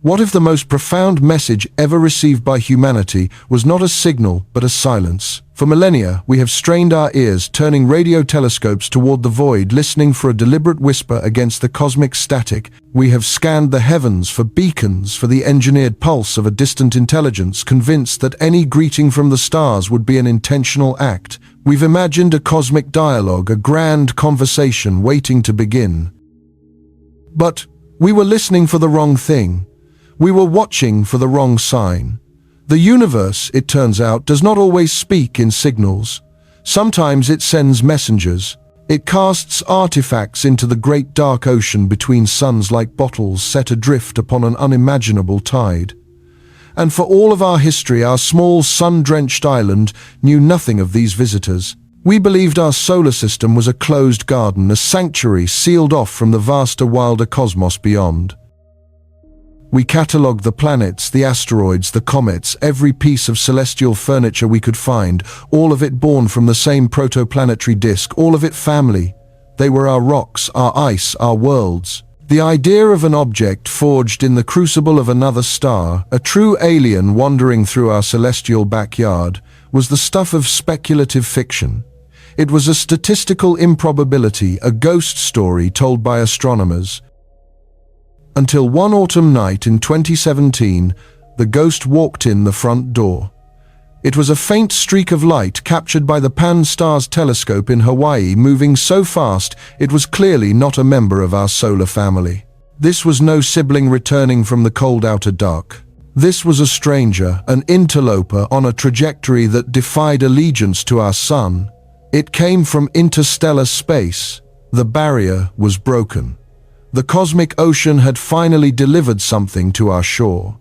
What if the most profound message ever received by humanity was not a signal, but a silence? For millennia, we have strained our ears, turning radio telescopes toward the void, listening for a deliberate whisper against the cosmic static. We have scanned the heavens for beacons, for the engineered pulse of a distant intelligence, convinced that any greeting from the stars would be an intentional act. We've imagined a cosmic dialogue, a grand conversation waiting to begin. But we were listening for the wrong thing. We were watching for the wrong sign. The universe, it turns out, does not always speak in signals. Sometimes it sends messengers. It casts artifacts into the great dark ocean between suns like bottles set adrift upon an unimaginable tide. And for all of our history, our small sun-drenched island knew nothing of these visitors. We believed our solar system was a closed garden, a sanctuary sealed off from the vaster, wilder cosmos beyond. We catalogued the planets, the asteroids, the comets, every piece of celestial furniture we could find, all of it born from the same protoplanetary disk, all of it family. They were our rocks, our ice, our worlds. The idea of an object forged in the crucible of another star, a true alien wandering through our celestial backyard, was the stuff of speculative fiction. It was a statistical improbability, a ghost story told by astronomers. Until one autumn night in 2017, the ghost walked in the front door. It was a faint streak of light captured by the Pan-STARRS telescope in Hawaii, moving so fast it was clearly not a member of our solar family. This was no sibling returning from the cold outer dark. This was a stranger, an interloper on a trajectory that defied allegiance to our sun. It came from interstellar space. The barrier was broken. The cosmic ocean had finally delivered something to our shore.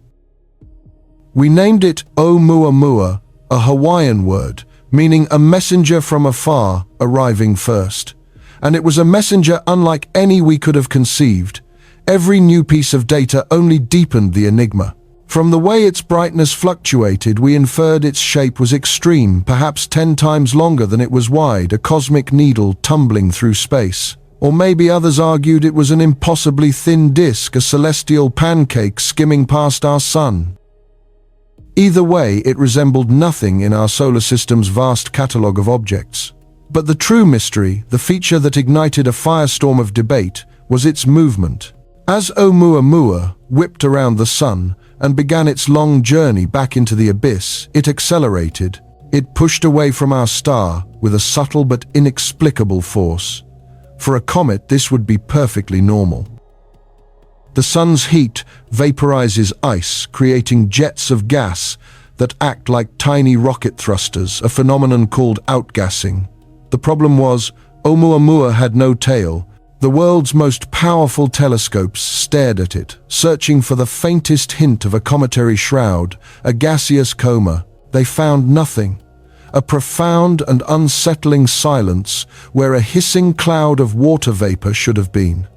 We named it Oumuamua, a Hawaiian word, meaning a messenger from afar arriving first. And it was a messenger unlike any we could have conceived. Every new piece of data only deepened the enigma. From the way its brightness fluctuated, we inferred its shape was extreme, perhaps 10 times longer than it was wide, a cosmic needle tumbling through space. Or maybe others argued it was an impossibly thin disk, a celestial pancake skimming past our sun. Either way, it resembled nothing in our solar system's vast catalogue of objects. But the true mystery, the feature that ignited a firestorm of debate, was its movement. As Oumuamua whipped around the sun and began its long journey back into the abyss, it accelerated. It pushed away from our star with a subtle but inexplicable force. For a comet, this would be perfectly normal. The sun's heat vaporizes ice, creating jets of gas that act like tiny rocket thrusters, a phenomenon called outgassing. The problem was, Oumuamua had no tail. The world's most powerful telescopes stared at it, searching for the faintest hint of a cometary shroud, a gaseous coma. They found nothing. A profound and unsettling silence where a hissing cloud of water vapor should have been.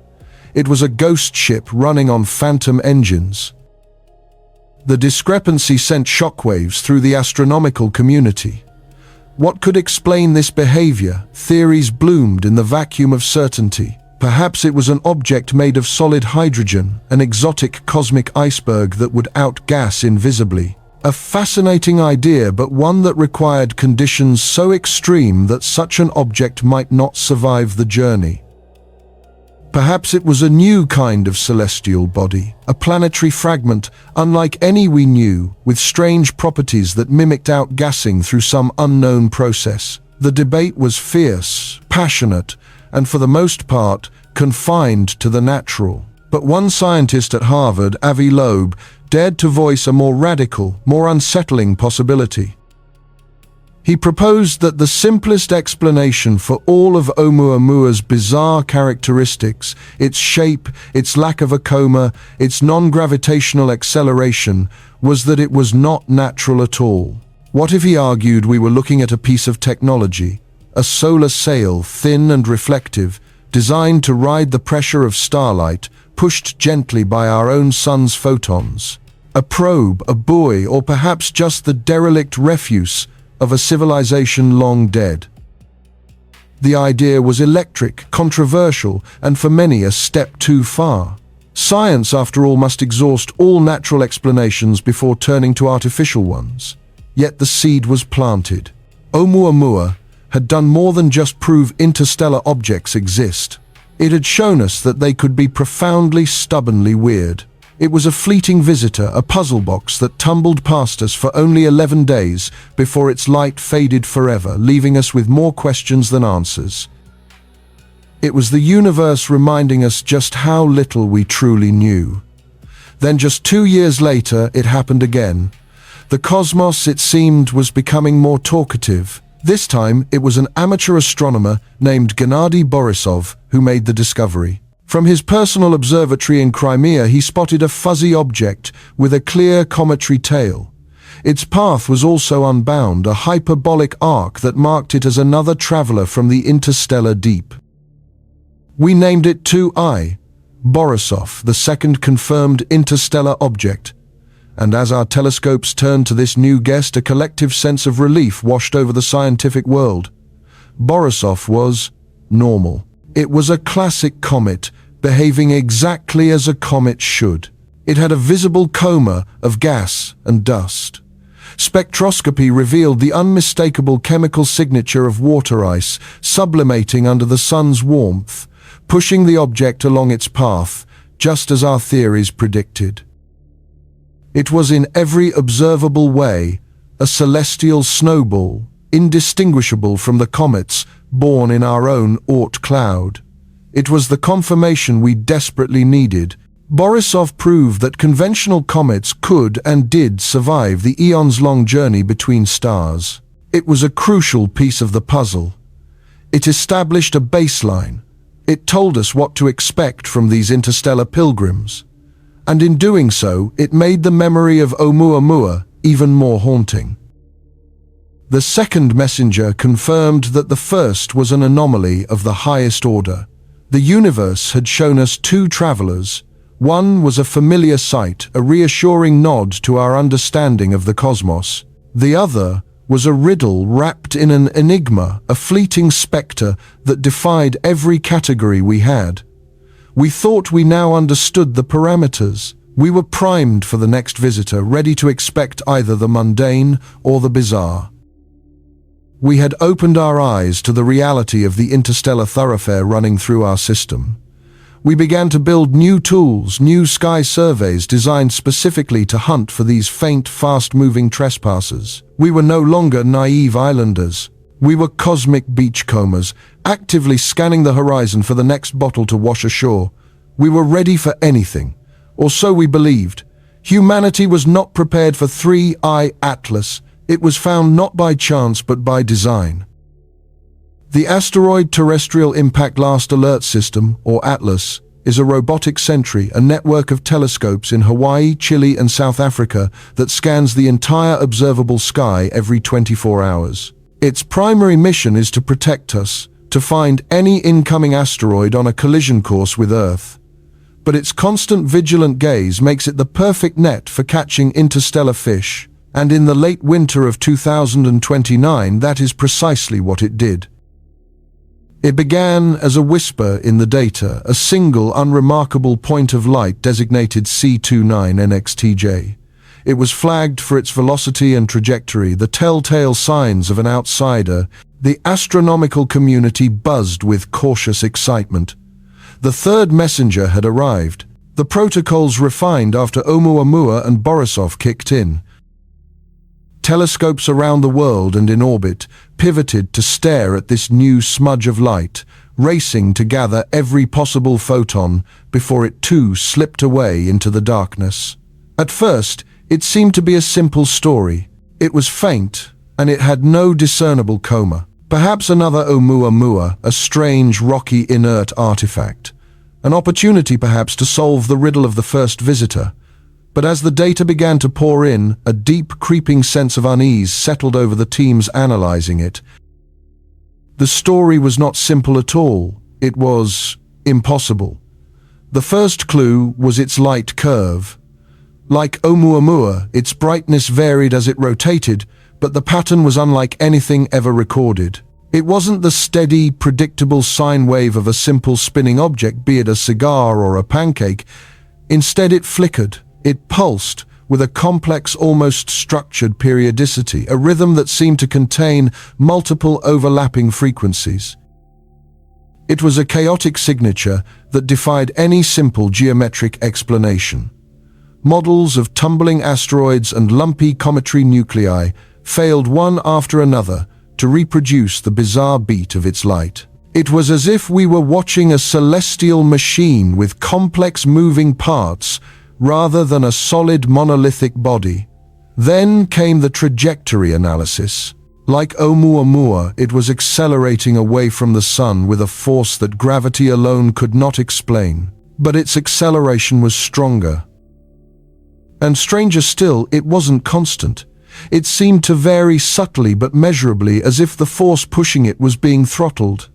It was a ghost ship running on phantom engines. The discrepancy sent shockwaves through the astronomical community. What could explain this behavior? Theories bloomed in the vacuum of certainty. Perhaps it was an object made of solid hydrogen, an exotic cosmic iceberg that would outgas invisibly. A fascinating idea, but one that required conditions so extreme that such an object might not survive the journey. Perhaps it was a new kind of celestial body, a planetary fragment unlike any we knew, with strange properties that mimicked outgassing through some unknown process. The debate was fierce, passionate, and for the most part, confined to the natural. But one scientist at Harvard, Avi Loeb, dared to voice a more radical, more unsettling possibility. He proposed that the simplest explanation for all of Oumuamua's bizarre characteristics, its shape, its lack of a coma, its non-gravitational acceleration, was that it was not natural at all. What if he argued we were looking at a piece of technology, a solar sail, thin and reflective, designed to ride the pressure of starlight, pushed gently by our own sun's photons? A probe, a buoy, or perhaps just the derelict refuse of a civilization long dead. The idea was electric, controversial, and for many a step too far. Science, after all, must exhaust all natural explanations before turning to artificial ones. Yet the seed was planted. Oumuamua had done more than just prove interstellar objects exist. It had shown us that they could be profoundly, stubbornly weird. It was a fleeting visitor, a puzzle box that tumbled past us for only 11 days before its light faded forever, leaving us with more questions than answers. It was the universe reminding us just how little we truly knew. Then just 2 years later, it happened again. The cosmos, it seemed, was becoming more talkative. This time, it was an amateur astronomer named Gennady Borisov who made the discovery. From his personal observatory in Crimea, he spotted a fuzzy object with a clear cometary tail. Its path was also unbound, a hyperbolic arc that marked it as another traveler from the interstellar deep. We named it 2I, Borisov, the second confirmed interstellar object. And as our telescopes turned to this new guest, a collective sense of relief washed over the scientific world. Borisov was normal. It was a classic comet, behaving exactly as a comet should. It had a visible coma of gas and dust. Spectroscopy revealed the unmistakable chemical signature of water ice, sublimating under the sun's warmth, pushing the object along its path, just as our theories predicted. It was in every observable way a celestial snowball, indistinguishable from the comets born in our own Oort cloud. It was the confirmation we desperately needed. Borisov proved that conventional comets could and did survive the eons-long journey between stars. It was a crucial piece of the puzzle. It established a baseline. It told us what to expect from these interstellar pilgrims. And in doing so, it made the memory of Oumuamua even more haunting. The second messenger confirmed that the first was an anomaly of the highest order. The universe had shown us two travelers. One was a familiar sight, a reassuring nod to our understanding of the cosmos. The other was a riddle wrapped in an enigma, a fleeting spectre that defied every category we had. We thought we now understood the parameters. We were primed for the next visitor, ready to expect either the mundane or the bizarre. We had opened our eyes to the reality of the interstellar thoroughfare running through our system. We began to build new tools, new sky surveys designed specifically to hunt for these faint, fast-moving trespassers. We were no longer naive islanders. We were cosmic beachcombers, actively scanning the horizon for the next bottle to wash ashore. We were ready for anything, or so we believed. Humanity was not prepared for 3I Atlas. It was found not by chance but by design. The Asteroid Terrestrial Impact Last Alert System, or ATLAS, is a robotic sentry, a network of telescopes in Hawaii, Chile, and South Africa that scans the entire observable sky every 24 hours. Its primary mission is to protect us, to find any incoming asteroid on a collision course with Earth. But its constant vigilant gaze makes it the perfect net for catching interstellar fish, and in the late winter of 2029, that is precisely what it did. It began as a whisper in the data, a single unremarkable point of light designated C29NXTJ. It was flagged for its velocity and trajectory, the telltale signs of an outsider. The astronomical community buzzed with cautious excitement. The third messenger had arrived. The protocols refined after Oumuamua and Borisov kicked in. Telescopes around the world and in orbit pivoted to stare at this new smudge of light, racing to gather every possible photon before it too slipped away into the darkness. At first, it seemed to be a simple story. It was faint, and it had no discernible coma. Perhaps another Oumuamua, a strange, rocky, inert artifact. An opportunity perhaps to solve the riddle of the first visitor. But as the data began to pour in, a deep, creeping sense of unease settled over the teams analyzing it. The story was not simple at all. It was impossible. The first clue was its light curve. Like Oumuamua, its brightness varied as it rotated, but the pattern was unlike anything ever recorded. It wasn't the steady, predictable sine wave of a simple spinning object, be it a cigar or a pancake. Instead, it flickered, it pulsed, with a complex, almost structured periodicity, a rhythm that seemed to contain multiple overlapping frequencies. It was a chaotic signature that defied any simple geometric explanation. Models of tumbling asteroids and lumpy cometary nuclei failed one after another to reproduce the bizarre beat of its light. It was as if we were watching a celestial machine with complex moving parts rather than a solid monolithic body. Then came the trajectory analysis. Like Oumuamua, it was accelerating away from the sun with a force that gravity alone could not explain. But its acceleration was stronger. And stranger still, it wasn't constant. It seemed to vary subtly but measurably, as if the force pushing it was being throttled.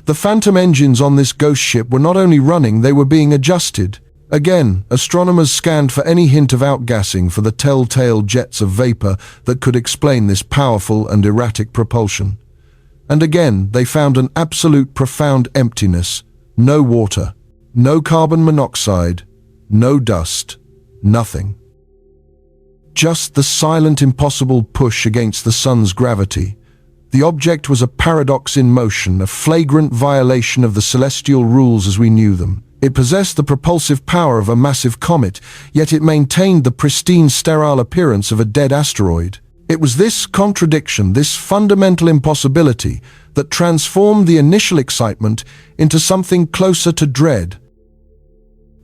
The phantom engines on this ghost ship were not only running, they were being adjusted. Again, astronomers scanned for any hint of outgassing, for the telltale jets of vapor that could explain this powerful and erratic propulsion. And again, they found an absolute profound emptiness. No water, no carbon monoxide, no dust, nothing. Just the silent, impossible push against the sun's gravity. The object was a paradox in motion, a flagrant violation of the celestial rules as we knew them. It possessed the propulsive power of a massive comet, yet it maintained the pristine, sterile appearance of a dead asteroid. It was this contradiction, this fundamental impossibility, that transformed the initial excitement into something closer to dread.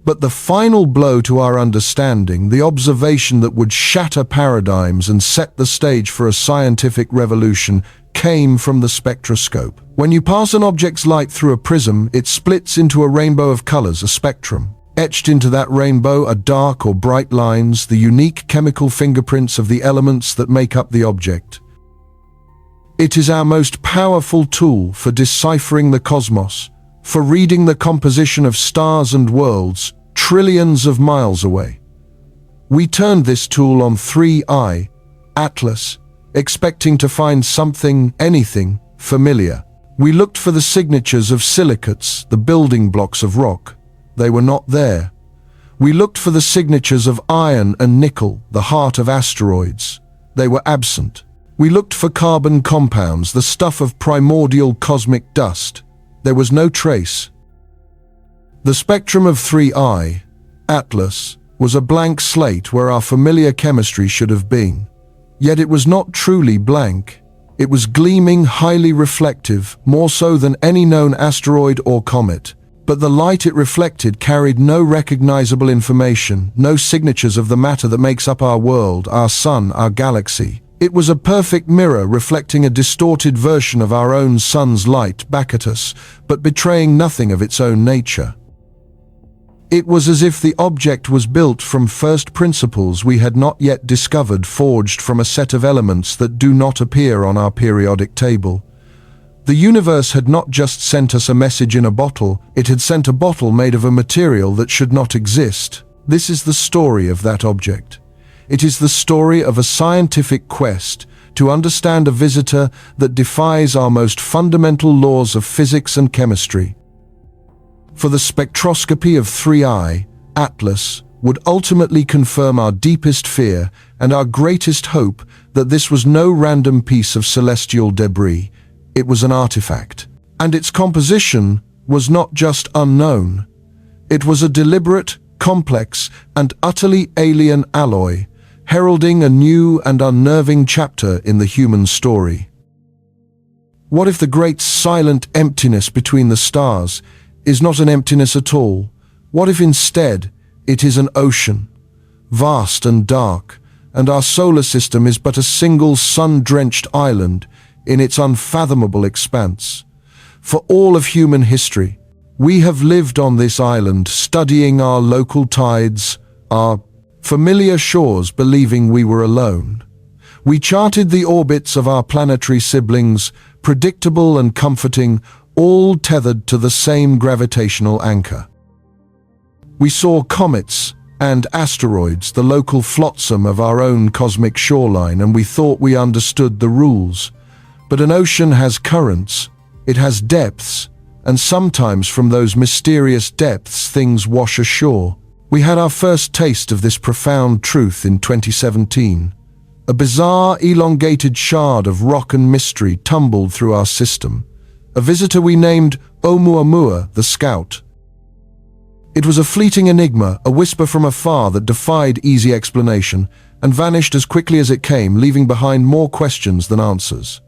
But the final blow to our understanding, the observation that would shatter paradigms and set the stage for a scientific revolution, came from the spectroscope. When you pass an object's light through a prism, it splits into a rainbow of colors, a spectrum. Etched into that rainbow are dark or bright lines, the unique chemical fingerprints of the elements that make up the object. It is our most powerful tool for deciphering the cosmos, for reading the composition of stars and worlds trillions of miles away. We turned this tool on 3I, Atlas, expecting to find something, anything, familiar. We looked for the signatures of silicates, the building blocks of rock. They were not there. We looked for the signatures of iron and nickel, the heart of asteroids. They were absent. We looked for carbon compounds, the stuff of primordial cosmic dust. There was no trace. The spectrum of 3I, Atlas, was a blank slate where our familiar chemistry should have been. Yet it was not truly blank. It was gleaming, highly reflective, more so than any known asteroid or comet. But the light it reflected carried no recognizable information, no signatures of the matter that makes up our world, our sun, our galaxy. It was a perfect mirror reflecting a distorted version of our own sun's light back at us, but betraying nothing of its own nature. It was as if the object was built from first principles we had not yet discovered, forged from a set of elements that do not appear on our periodic table. The universe had not just sent us a message in a bottle, it had sent a bottle made of a material that should not exist. This is the story of that object. It is the story of a scientific quest to understand a visitor that defies our most fundamental laws of physics and chemistry. For the spectroscopy of 3I, Atlas, would ultimately confirm our deepest fear and our greatest hope that this was no random piece of celestial debris. It was an artifact. And its composition was not just unknown. It was a deliberate, complex, and utterly alien alloy, heralding a new and unnerving chapter in the human story. What if the great silent emptiness between the stars is not an emptiness at all? What if instead it is an ocean, vast and dark, and our solar system is but a single sun-drenched island in its unfathomable expanse? For all of human history, we have lived on this island, studying our local tides, our familiar shores, believing we were alone. We charted the orbits of our planetary siblings, predictable and comforting, all tethered to the same gravitational anchor. We saw comets and asteroids, the local flotsam of our own cosmic shoreline, and we thought we understood the rules. But an ocean has currents, it has depths, and sometimes from those mysterious depths things wash ashore. We had our first taste of this profound truth in 2017. A bizarre, elongated shard of rock and mystery tumbled through our system. A visitor we named Oumuamua, the Scout. It was a fleeting enigma, a whisper from afar that defied easy explanation, and vanished as quickly as it came, leaving behind more questions than answers.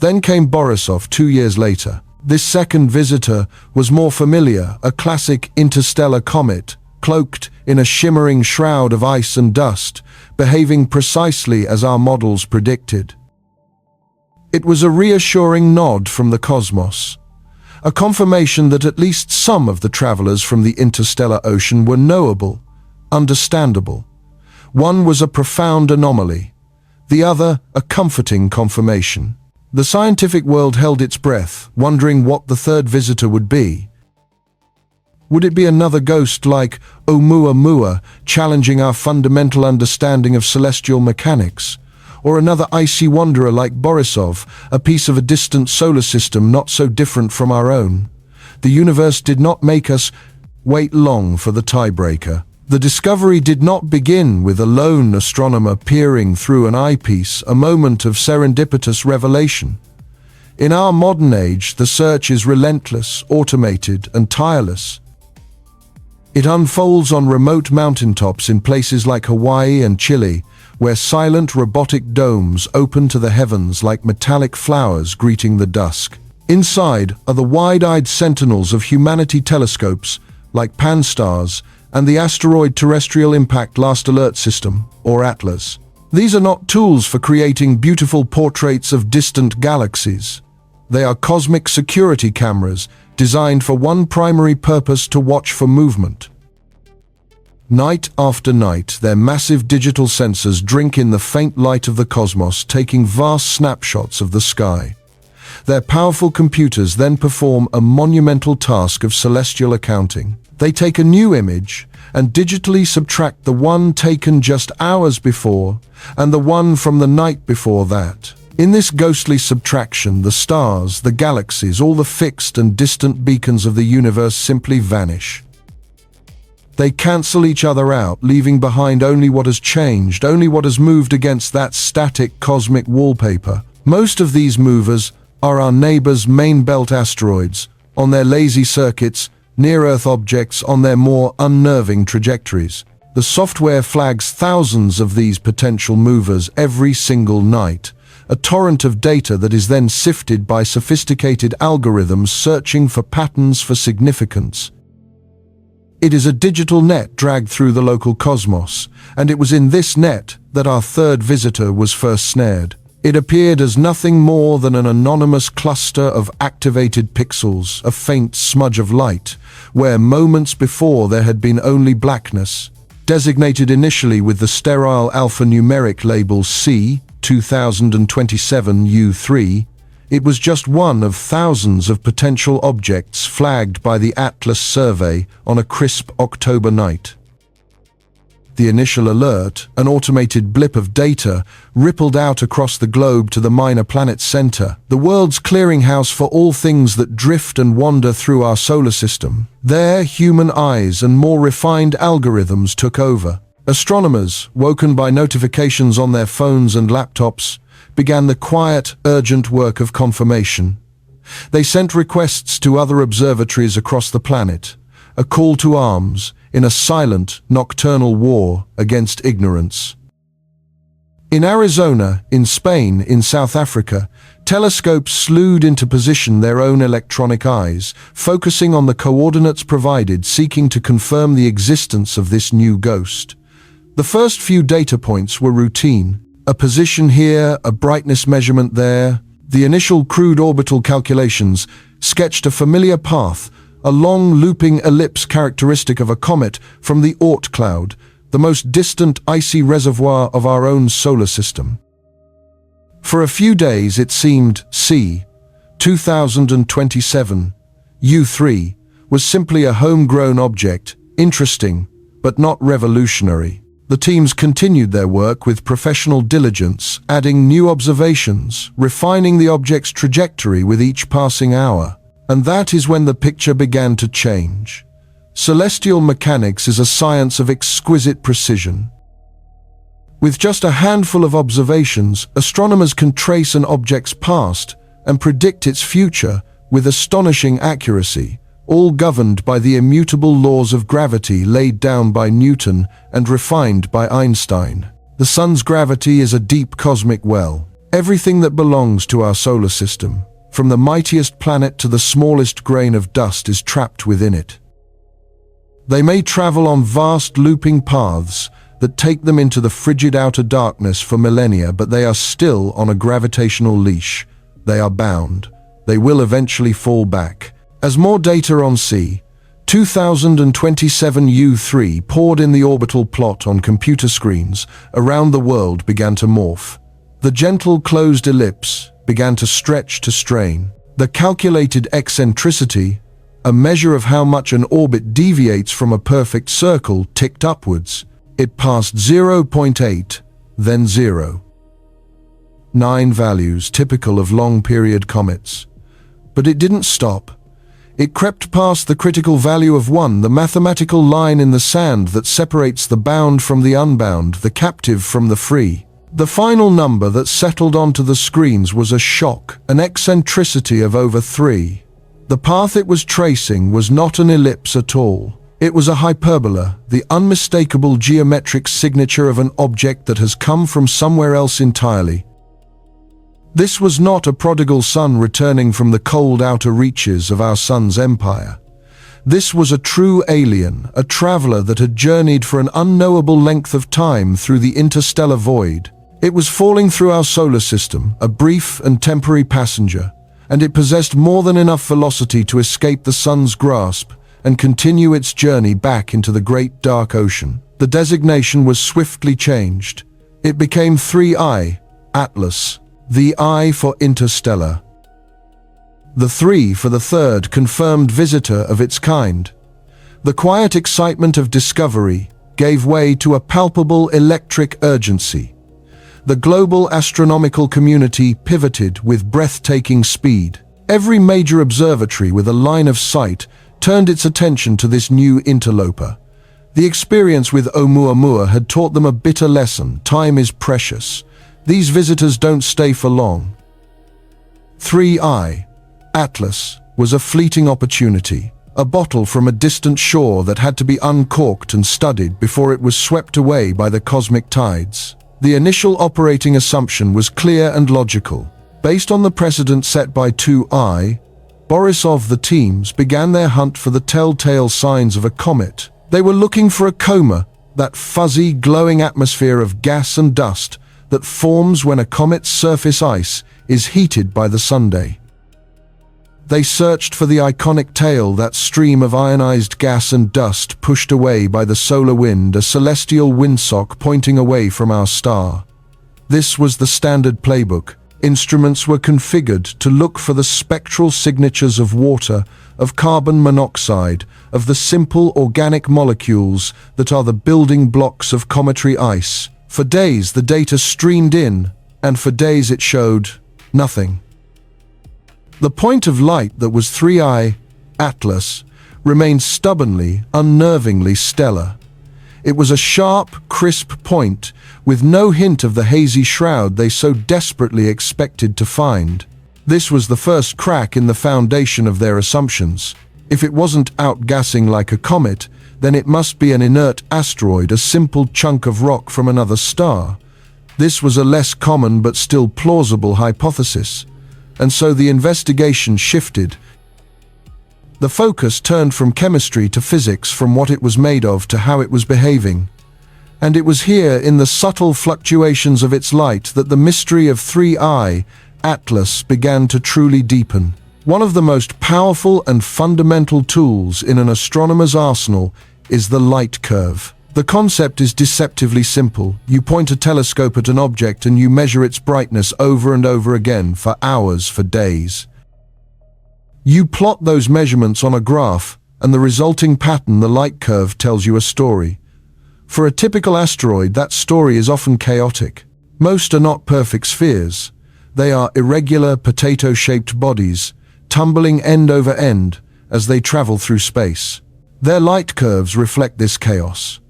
Then came Borisov 2 years later. This second visitor was more familiar, a classic interstellar comet, cloaked in a shimmering shroud of ice and dust, behaving precisely as our models predicted. It was a reassuring nod from the cosmos, a confirmation that at least some of the travelers from the interstellar ocean were knowable, understandable. One was a profound anomaly, the other a comforting confirmation. The scientific world held its breath, wondering what the third visitor would be. Would it be another ghost like Oumuamua, challenging our fundamental understanding of celestial mechanics? Or another icy wanderer like Borisov, a piece of a distant solar system not so different from our own? The universe did not make us wait long for the tiebreaker. The discovery did not begin with a lone astronomer peering through an eyepiece, a moment of serendipitous revelation. In our modern age, the search is relentless, automated, and tireless. It unfolds on remote mountaintops in places like Hawaii and Chile, where silent robotic domes open to the heavens like metallic flowers greeting the dusk. Inside are the wide-eyed sentinels of humanity telescopes, like Pan-STARRS, and the Asteroid Terrestrial Impact Last Alert System, or ATLAS. These are not tools for creating beautiful portraits of distant galaxies. They are cosmic security cameras, designed for one primary purpose: to watch for movement. Night after night, their massive digital sensors drink in the faint light of the cosmos, taking vast snapshots of the sky. Their powerful computers then perform a monumental task of celestial accounting. They take a new image and digitally subtract the one taken just hours before and the one from the night before that. In this ghostly subtraction, the stars, the galaxies, all the fixed and distant beacons of the universe simply vanish. They cancel each other out, leaving behind only what has changed, only what has moved against that static cosmic wallpaper. Most of these movers are our neighbors' main belt asteroids, on their lazy circuits, near-Earth objects on their more unnerving trajectories. The software flags thousands of these potential movers every single night, a torrent of data that is then sifted by sophisticated algorithms searching for patterns for significance. It is a digital net dragged through the local cosmos, and it was in this net that our third visitor was first snared. It appeared as nothing more than an anonymous cluster of activated pixels, a faint smudge of light, where moments before there had been only blackness. Designated initially with the sterile alphanumeric label C, 2027 U3, it was just one of thousands of potential objects flagged by the Atlas survey on a crisp October night. The initial alert, an automated blip of data, rippled out across the globe to the minor planet center, the world's clearinghouse for all things that drift and wander through our solar system. There, human eyes and more refined algorithms took over. Astronomers, woken by notifications on their phones and laptops, began the quiet, urgent work of confirmation. They sent requests to other observatories across the planet, a call to arms in a silent, nocturnal war against ignorance. In Arizona, in Spain, in South Africa, telescopes slewed into position their own electronic eyes, focusing on the coordinates provided, seeking to confirm the existence of this new ghost. The first few data points were routine. A position here, a brightness measurement there. The initial crude orbital calculations sketched a familiar path, a long looping ellipse characteristic of a comet from the Oort cloud, the most distant icy reservoir of our own solar system. For a few days it seemed C, 2027, U3, was simply a homegrown object, interesting, but not revolutionary. The teams continued their work with professional diligence, adding new observations, refining the object's trajectory with each passing hour. And that is when the picture began to change. Celestial mechanics is a science of exquisite precision. With just a handful of observations, astronomers can trace an object's past and predict its future with astonishing accuracy, all governed by the immutable laws of gravity laid down by Newton and refined by Einstein. The sun's gravity is a deep cosmic well. Everything that belongs to our solar system, from the mightiest planet to the smallest grain of dust, is trapped within it. They may travel on vast looping paths that take them into the frigid outer darkness for millennia, but they are still on a gravitational leash. They are bound. They will eventually fall back. As more data on C. 2027 U3 poured in, the orbital plot on computer screens around the world began to morph. The gentle closed ellipse began to stretch to strain. The calculated eccentricity, a measure of how much an orbit deviates from a perfect circle, ticked upwards. It passed 0.8, then 0. 9 values typical of long-period comets. But it didn't stop. It crept past the critical value of 1, the mathematical line in the sand that separates the bound from the unbound, the captive from the free. The final number that settled onto the screens was a shock, an eccentricity of over 3. The path it was tracing was not an ellipse at all. It was a hyperbola, the unmistakable geometric signature of an object that has come from somewhere else entirely. This was not a prodigal son returning from the cold outer reaches of our sun's empire. This was a true alien, a traveler that had journeyed for an unknowable length of time through the interstellar void. It was falling through our solar system, a brief and temporary passenger, and it possessed more than enough velocity to escape the sun's grasp and continue its journey back into the great dark ocean. The designation was swiftly changed. It became 3I, Atlas, the I for Interstellar. The 3 for the third confirmed visitor of its kind. The quiet excitement of discovery gave way to a palpable electric urgency. The global astronomical community pivoted with breathtaking speed. Every major observatory with a line of sight turned its attention to this new interloper. The experience with Oumuamua had taught them a bitter lesson. Time is precious. These visitors don't stay for long. 3I, Atlas, was a fleeting opportunity, a bottle from a distant shore that had to be uncorked and studied before it was swept away by the cosmic tides. The initial operating assumption was clear and logical. Based on the precedent set by 2I, Borisov the teams began their hunt for the telltale signs of a comet. They were looking for a coma, that fuzzy, glowing atmosphere of gas and dust that forms when a comet's surface ice is heated by the sunday. They searched for the iconic tail, that stream of ionized gas and dust pushed away by the solar wind, a celestial windsock pointing away from our star. This was the standard playbook. Instruments were configured to look for the spectral signatures of water, of carbon monoxide, of the simple organic molecules that are the building blocks of cometary ice. For days the data streamed in, and for days it showed nothing. The point of light that was 3I, Atlas, remained stubbornly, unnervingly stellar. It was a sharp, crisp point, with no hint of the hazy shroud they so desperately expected to find. This was the first crack in the foundation of their assumptions. If it wasn't outgassing like a comet, then it must be an inert asteroid, a simple chunk of rock from another star. This was a less common but still plausible hypothesis, and so the investigation shifted. The focus turned from chemistry to physics, from what it was made of to how it was behaving. And it was here, in the subtle fluctuations of its light, that the mystery of 3I, Atlas, began to truly deepen. One of the most powerful and fundamental tools in an astronomer's arsenal is the light curve. The concept is deceptively simple. You point a telescope at an object and you measure its brightness over and over again for hours, for days. You plot those measurements on a graph, and the resulting pattern, the light curve, tells you a story. For a typical asteroid, that story is often chaotic. Most are not perfect spheres. They are irregular, potato-shaped bodies, tumbling end over end as they travel through space. Their light curves reflect this chaos.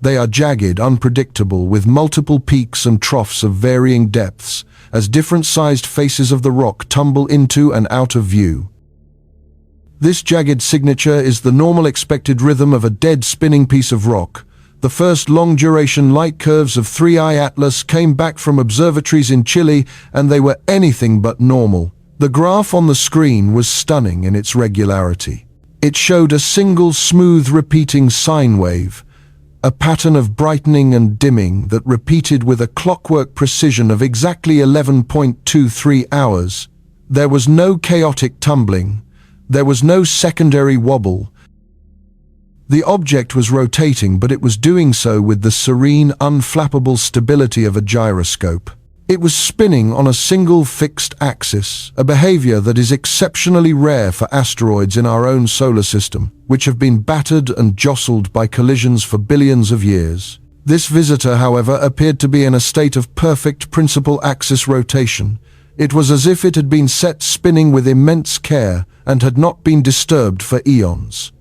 They are jagged, unpredictable, with multiple peaks and troughs of varying depths, as different-sized faces of the rock tumble into and out of view. This jagged signature is the normal expected rhythm of a dead spinning piece of rock. The first long-duration light curves of 3I Atlas came back from observatories in Chile, and they were anything but normal. The graph on the screen was stunning in its regularity. It showed a single smooth repeating sine wave, a pattern of brightening and dimming that repeated with a clockwork precision of exactly 11.23 hours. There was no chaotic tumbling. There was no secondary wobble. The object was rotating, but it was doing so with the serene, unflappable stability of a gyroscope. It was spinning on a single fixed axis, a behavior that is exceptionally rare for asteroids in our own solar system, which have been battered and jostled by collisions for billions of years. This visitor, however, appeared to be in a state of perfect principal axis rotation. It was as if it had been set spinning with immense care and had not been disturbed for eons.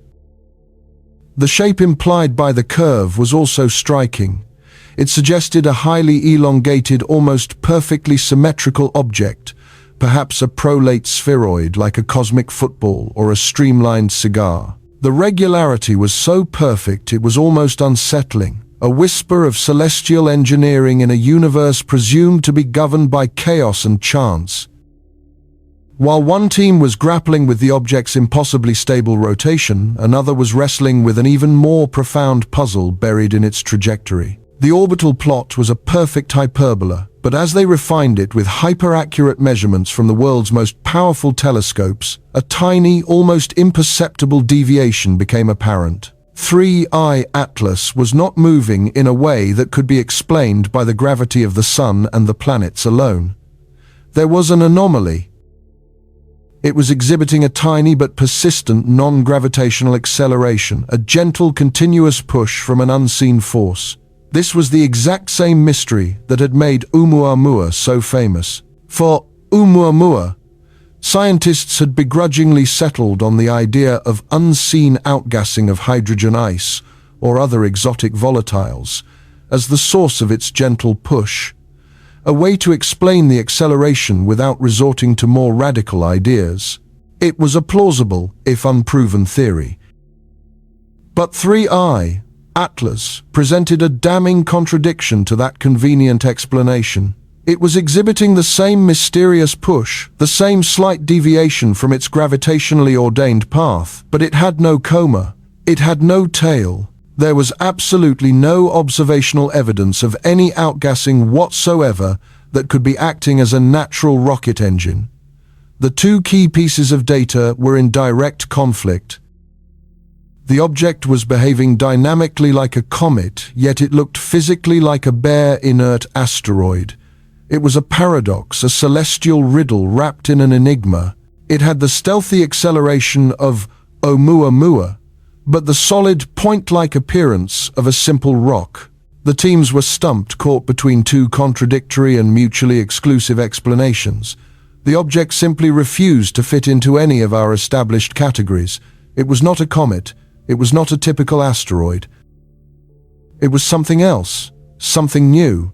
The shape implied by the curve was also striking. It suggested a highly elongated, almost perfectly symmetrical object, perhaps a prolate spheroid like a cosmic football or a streamlined cigar. The regularity was so perfect it was almost unsettling, a whisper of celestial engineering in a universe presumed to be governed by chaos and chance. While one team was grappling with the object's impossibly stable rotation, another was wrestling with an even more profound puzzle buried in its trajectory. The orbital plot was a perfect hyperbola, but as they refined it with hyper-accurate measurements from the world's most powerful telescopes, a tiny, almost imperceptible deviation became apparent. 3I Atlas was not moving in a way that could be explained by the gravity of the Sun and the planets alone. There was an anomaly. It was exhibiting a tiny but persistent non-gravitational acceleration, a gentle, continuous push from an unseen force. This was the exact same mystery that had made Oumuamua so famous. For Oumuamua, scientists had begrudgingly settled on the idea of unseen outgassing of hydrogen ice or other exotic volatiles as the source of its gentle push, a way to explain the acceleration without resorting to more radical ideas. It was a plausible, if unproven, theory. But 3I Atlas presented a damning contradiction to that convenient explanation. It was exhibiting the same mysterious push, the same slight deviation from its gravitationally ordained path, but it had no coma. It had no tail. There was absolutely no observational evidence of any outgassing whatsoever that could be acting as a natural rocket engine. The two key pieces of data were in direct conflict. The object was behaving dynamically like a comet, yet it looked physically like a bare, inert asteroid. It was a paradox, a celestial riddle wrapped in an enigma. It had the stealthy acceleration of Oumuamua, but the solid, point-like appearance of a simple rock. The teams were stumped, caught between two contradictory and mutually exclusive explanations. The object simply refused to fit into any of our established categories. It was not a comet. It was not a typical asteroid. It was something else, something new.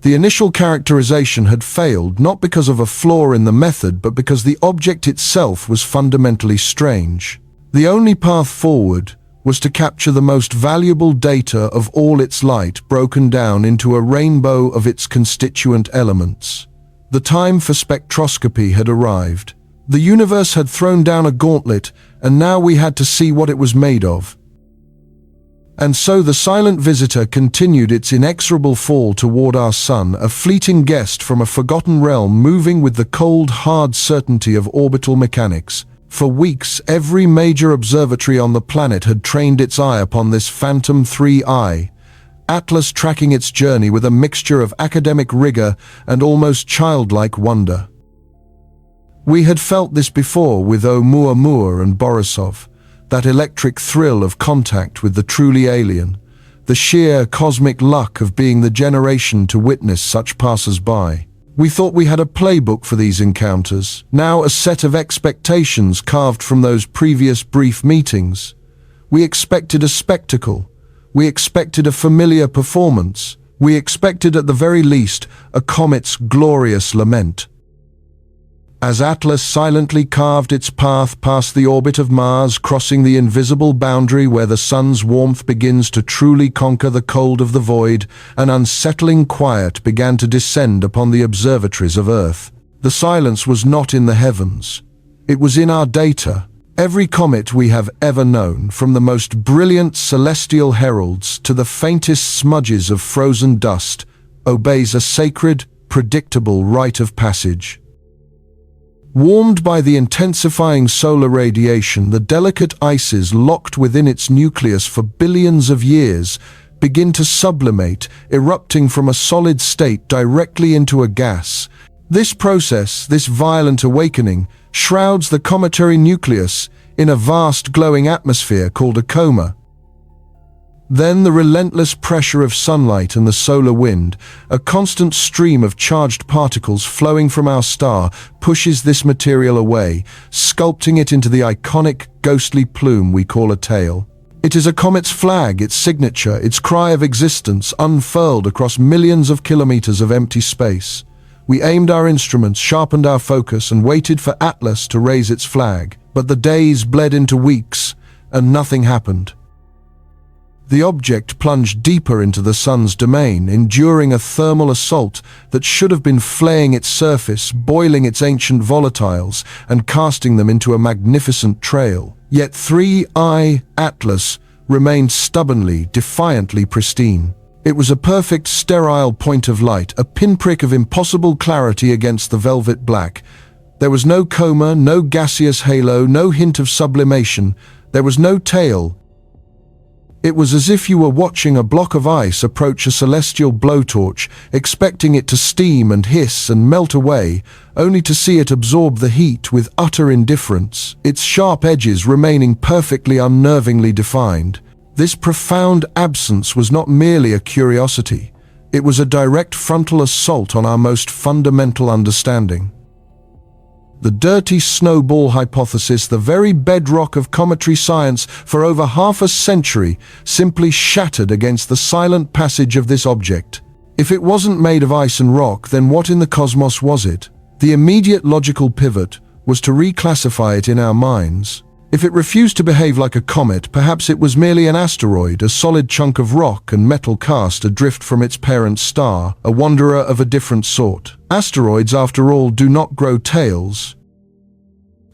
The initial characterization had failed, not because of a flaw in the method, but because the object itself was fundamentally strange. The only path forward was to capture the most valuable data of all its light broken down into a rainbow of its constituent elements. The time for spectroscopy had arrived. The universe had thrown down a gauntlet, and now we had to see what it was made of. And so the silent visitor continued its inexorable fall toward our sun, a fleeting guest from a forgotten realm moving with the cold, hard certainty of orbital mechanics. For weeks, every major observatory on the planet had trained its eye upon this phantom 3I, Atlas tracking its journey with a mixture of academic rigor and almost childlike wonder. We had felt this before with Oumuamua and Borisov, that electric thrill of contact with the truly alien, the sheer cosmic luck of being the generation to witness such passers-by. We thought we had a playbook for these encounters, now a set of expectations carved from those previous brief meetings. We expected a spectacle. We expected a familiar performance. We expected, at the very least, a comet's glorious lament. As Atlas silently carved its path past the orbit of Mars, crossing the invisible boundary where the sun's warmth begins to truly conquer the cold of the void, an unsettling quiet began to descend upon the observatories of Earth. The silence was not in the heavens. It was in our data. Every comet we have ever known, from the most brilliant celestial heralds to the faintest smudges of frozen dust, obeys a sacred, predictable rite of passage. Warmed by the intensifying solar radiation, the delicate ices locked within its nucleus for billions of years begin to sublimate, erupting from a solid state directly into a gas. This process, this violent awakening, shrouds the cometary nucleus in a vast glowing atmosphere called a coma. Then the relentless pressure of sunlight and the solar wind, a constant stream of charged particles flowing from our star, pushes this material away, sculpting it into the iconic, ghostly plume we call a tail. It is a comet's flag, its signature, its cry of existence unfurled across millions of kilometers of empty space. We aimed our instruments, sharpened our focus, and waited for Atlas to raise its flag. But the days bled into weeks, and nothing happened. The object plunged deeper into the sun's domain, enduring a thermal assault that should have been flaying its surface, boiling its ancient volatiles, and casting them into a magnificent trail. Yet 3I Atlas remained stubbornly, defiantly pristine. It was a perfect, sterile point of light, a pinprick of impossible clarity against the velvet black. There was no coma, no gaseous halo, no hint of sublimation. There was no tail. It was as if you were watching a block of ice approach a celestial blowtorch, expecting it to steam and hiss and melt away, only to see it absorb the heat with utter indifference, its sharp edges remaining perfectly unnervingly defined. This profound absence was not merely a curiosity. It was a direct frontal assault on our most fundamental understanding. The dirty snowball hypothesis, the very bedrock of cometary science for over half a century, simply shattered against the silent passage of this object. If it wasn't made of ice and rock, then what in the cosmos was it? The immediate logical pivot was to reclassify it in our minds. If it refused to behave like a comet, perhaps it was merely an asteroid, a solid chunk of rock and metal cast adrift from its parent star, a wanderer of a different sort. Asteroids, after all, do not grow tails.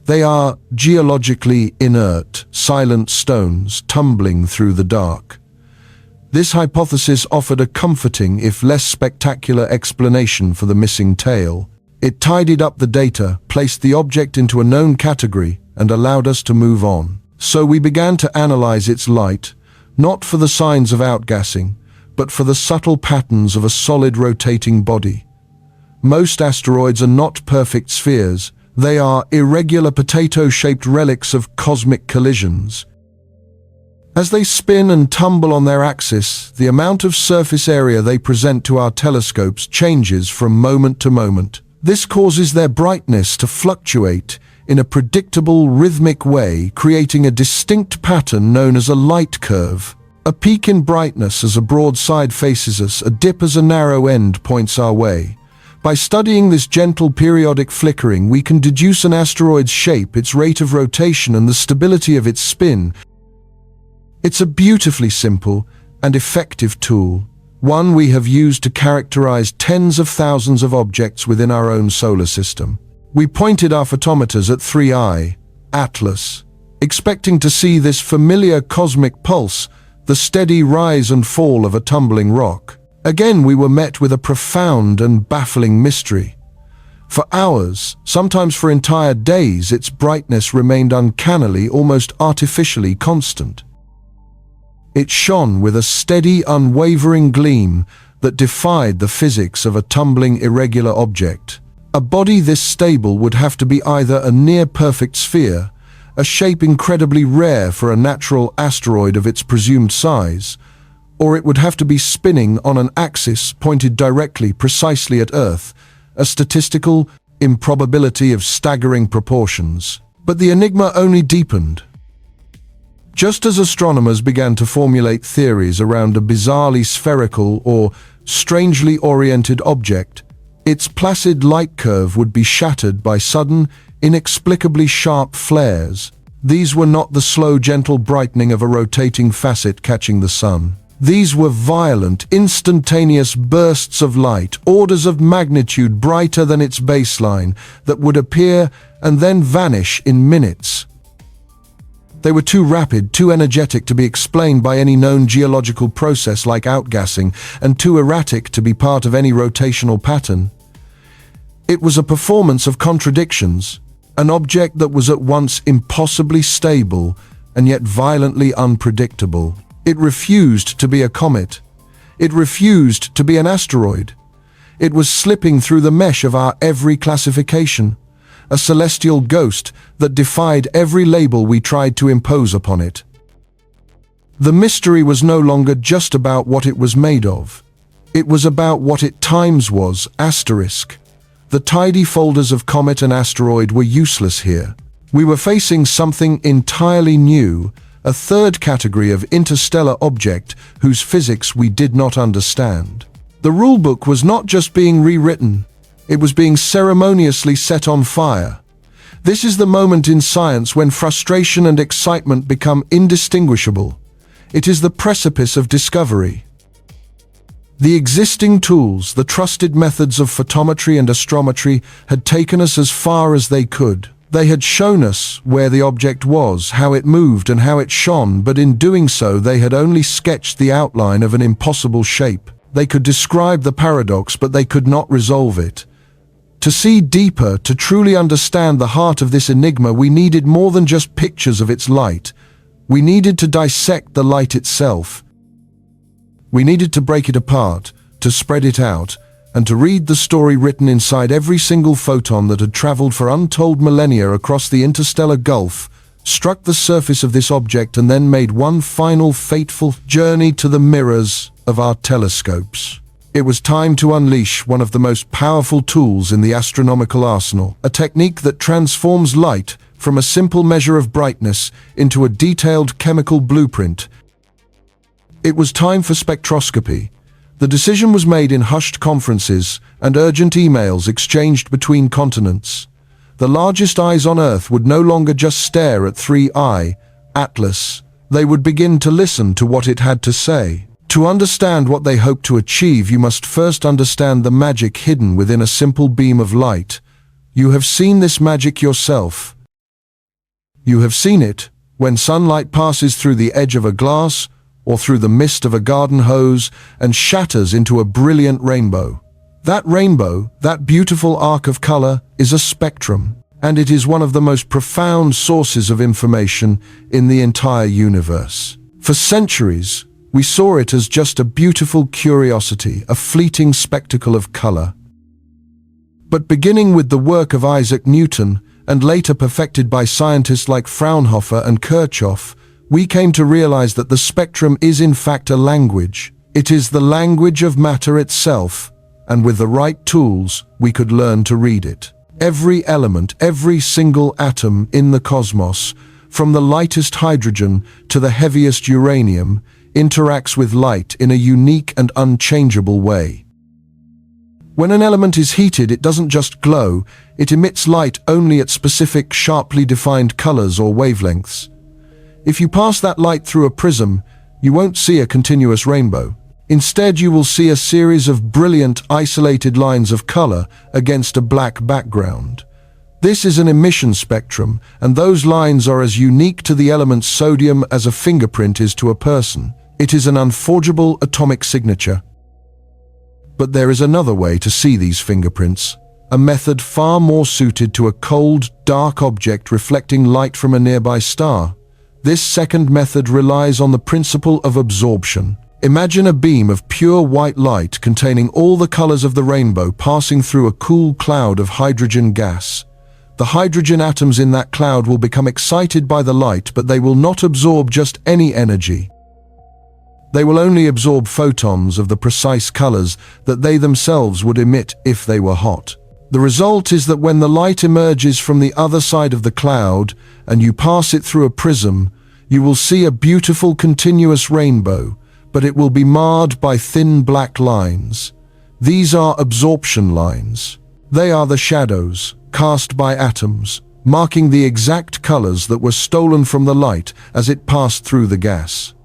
They are geologically inert, silent stones tumbling through the dark. This hypothesis offered a comforting, if less spectacular, explanation for the missing tail. It tidied up the data, placed the object into a known category, and allowed us to move on. So we began to analyze its light, not for the signs of outgassing, but for the subtle patterns of a solid rotating body. Most asteroids are not perfect spheres. They are irregular potato-shaped relics of cosmic collisions. As they spin and tumble on their axis, the amount of surface area they present to our telescopes changes from moment to moment. This causes their brightness to fluctuate in a predictable, rhythmic way, creating a distinct pattern known as a light curve. A peak in brightness as a broad side faces us, a dip as a narrow end points our way. By studying this gentle periodic flickering, we can deduce an asteroid's shape, its rate of rotation, and the stability of its spin. It's a beautifully simple and effective tool, one we have used to characterize tens of thousands of objects within our own solar system. We pointed our photometers at 3I Atlas, expecting to see this familiar cosmic pulse, the steady rise and fall of a tumbling rock. Again, we were met with a profound and baffling mystery. For hours, sometimes for entire days, its brightness remained uncannily, almost artificially constant. It shone with a steady, unwavering gleam that defied the physics of a tumbling, irregular object. A body this stable would have to be either a near-perfect sphere, a shape incredibly rare for a natural asteroid of its presumed size, or it would have to be spinning on an axis pointed directly, precisely at Earth, a statistical improbability of staggering proportions. But the enigma only deepened. Just as astronomers began to formulate theories around a bizarrely spherical or strangely oriented object, its placid light curve would be shattered by sudden, inexplicably sharp flares. These were not the slow, gentle brightening of a rotating facet catching the sun. These were violent, instantaneous bursts of light, orders of magnitude brighter than its baseline, that would appear and then vanish in minutes. They were too rapid, too energetic to be explained by any known geological process like outgassing, and too erratic to be part of any rotational pattern. It was a performance of contradictions, an object that was at once impossibly stable and yet violently unpredictable. It refused to be a comet. It refused to be an asteroid. It was slipping through the mesh of our every classification, a celestial ghost that defied every label we tried to impose upon it. The mystery was no longer just about what it was made of. It was about what it times was, asterisk. The tidy folders of comet and asteroid were useless here. We were facing something entirely new, a third category of interstellar object whose physics we did not understand. The rulebook was not just being rewritten, it was being ceremoniously set on fire. This is the moment in science when frustration and excitement become indistinguishable. It is the precipice of discovery. The existing tools, the trusted methods of photometry and astrometry, had taken us as far as they could. They had shown us where the object was, how it moved and how it shone, but in doing so they had only sketched the outline of an impossible shape. They could describe the paradox, but they could not resolve it. To see deeper, to truly understand the heart of this enigma, we needed more than just pictures of its light. We needed to dissect the light itself. We needed to break it apart, to spread it out, and to read the story written inside every single photon that had traveled for untold millennia across the interstellar gulf, struck the surface of this object, and then made one final fateful journey to the mirrors of our telescopes. It was time to unleash one of the most powerful tools in the astronomical arsenal, a technique that transforms light from a simple measure of brightness into a detailed chemical blueprint. It was time for spectroscopy. The decision was made in hushed conferences and urgent emails exchanged between continents. The largest eyes on Earth would no longer just stare at 3i, Atlas. They would begin to listen to what it had to say. To understand what they hoped to achieve, you must first understand the magic hidden within a simple beam of light. You have seen this magic yourself. You have seen it when sunlight passes through the edge of a glass or through the mist of a garden hose and shatters into a brilliant rainbow. That rainbow, that beautiful arc of color, is a spectrum, and it is one of the most profound sources of information in the entire universe. For centuries, we saw it as just a beautiful curiosity, a fleeting spectacle of color. But beginning with the work of Isaac Newton, and later perfected by scientists like Fraunhofer and Kirchhoff, we came to realize that the spectrum is in fact a language. It is the language of matter itself, and with the right tools, we could learn to read it. Every element, every single atom in the cosmos, from the lightest hydrogen to the heaviest uranium, interacts with light in a unique and unchangeable way. When an element is heated, it doesn't just glow, it emits light only at specific, sharply defined colors or wavelengths. If you pass that light through a prism, you won't see a continuous rainbow. Instead, you will see a series of brilliant, isolated lines of color against a black background. This is an emission spectrum, and those lines are as unique to the element sodium as a fingerprint is to a person. It is an unforgeable atomic signature. But there is another way to see these fingerprints, a method far more suited to a cold, dark object reflecting light from a nearby star. This second method relies on the principle of absorption. Imagine a beam of pure white light containing all the colors of the rainbow passing through a cool cloud of hydrogen gas. The hydrogen atoms in that cloud will become excited by the light, but they will not absorb just any energy. They will only absorb photons of the precise colors that they themselves would emit if they were hot. The result is that when the light emerges from the other side of the cloud and you pass it through a prism, You will see a beautiful continuous rainbow, but it will be marred by thin black lines. These are absorption lines. They are the shadows cast by atoms, marking the exact colors that were stolen from the light as it passed through the gas.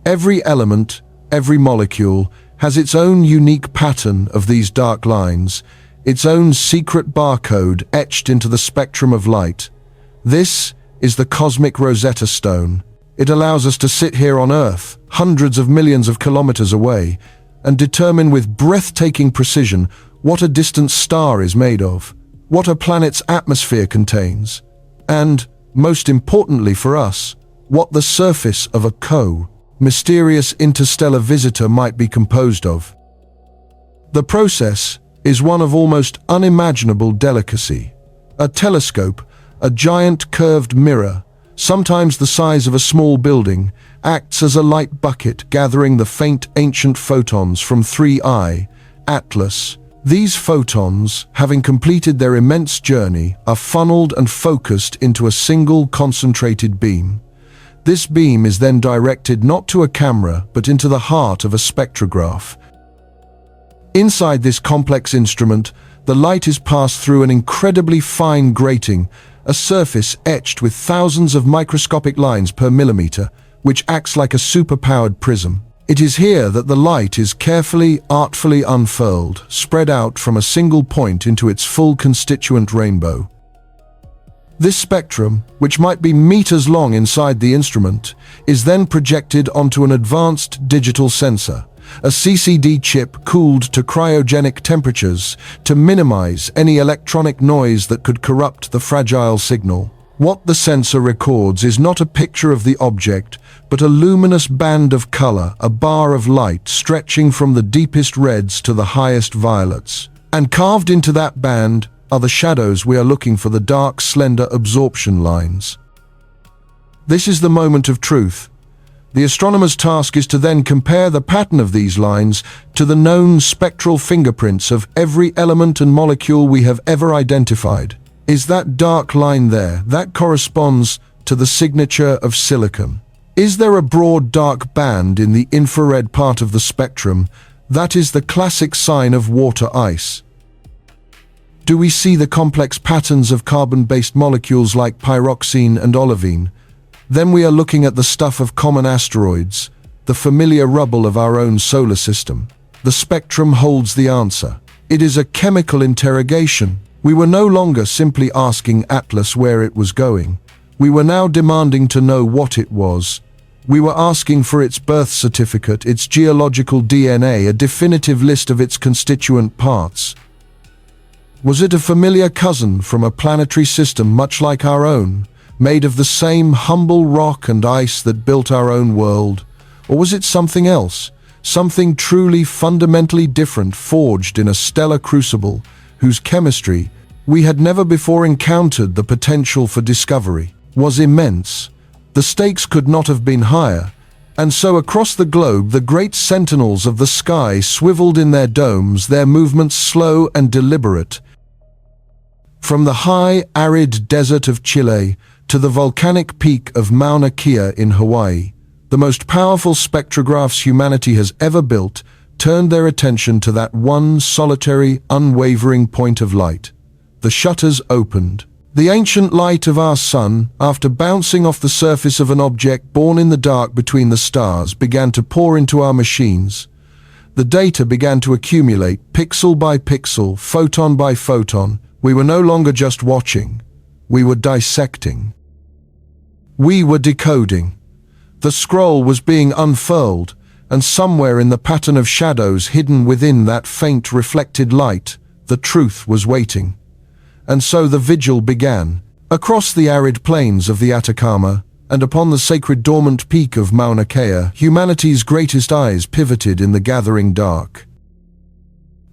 Every element, every molecule, has its own unique pattern of these dark lines, its own secret barcode etched into the spectrum of light. This is the cosmic Rosetta Stone. It allows us to sit here on Earth, hundreds of millions of kilometers away, and determine with breathtaking precision what a distant star is made of, what a planet's atmosphere contains, and, most importantly for us, what the surface of a mysterious interstellar visitor might be composed of. The process is one of almost unimaginable delicacy. A telescope, a giant curved mirror, sometimes the size of a small building, acts as a light bucket gathering the faint ancient photons from 3I, Atlas. These photons, having completed their immense journey, are funneled and focused into a single concentrated beam. This beam is then directed not to a camera, but into the heart of a spectrograph. Inside this complex instrument, the light is passed through an incredibly fine grating, a surface etched with thousands of microscopic lines per millimeter, which acts like a superpowered prism. It is here that the light is carefully, artfully unfurled, spread out from a single point into its full constituent rainbow. This spectrum, which might be meters long inside the instrument, is then projected onto an advanced digital sensor, a CCD chip cooled to cryogenic temperatures to minimize any electronic noise that could corrupt the fragile signal. What the sensor records is not a picture of the object, but a luminous band of color, a bar of light stretching from the deepest reds to the highest violets. And carved into that band are the shadows we are looking for, the dark, slender absorption lines. This is the moment of truth. The astronomer's task is to then compare the pattern of these lines to the known spectral fingerprints of every element and molecule we have ever identified. Is that dark line there? That corresponds to the signature of silicon. Is there a broad dark band in the infrared part of the spectrum? That is the classic sign of water ice. Do we see the complex patterns of carbon-based molecules like pyroxene and olivine? Then we are looking at the stuff of common asteroids, the familiar rubble of our own solar system. The spectrum holds the answer. It is a chemical interrogation. We were no longer simply asking Atlas where it was going. We were now demanding to know what it was. We were asking for its birth certificate, its geological DNA, a definitive list of its constituent parts. Was it a familiar cousin from a planetary system much like our own, made of the same humble rock and ice that built our own world? Or was it something else, something truly fundamentally different, forged in a stellar crucible, whose chemistry we had never before encountered? The potential for discovery was immense. The stakes could not have been higher, and so across the globe the great sentinels of the sky swiveled in their domes, their movements slow and deliberate. From the high, arid desert of Chile to the volcanic peak of Mauna Kea in Hawaii, the most powerful spectrographs humanity has ever built turned their attention to that one solitary, unwavering point of light. The shutters opened. The ancient light of our sun, after bouncing off the surface of an object born in the dark between the stars, began to pour into our machines. The data began to accumulate, pixel by pixel, photon by photon. We were no longer just watching. We were dissecting. We were decoding. The scroll was being unfurled, and somewhere in the pattern of shadows hidden within that faint reflected light, the truth was waiting. And so the vigil began. Across the arid plains of the Atacama, and upon the sacred dormant peak of Mauna Kea, humanity's greatest eyes pivoted in the gathering dark.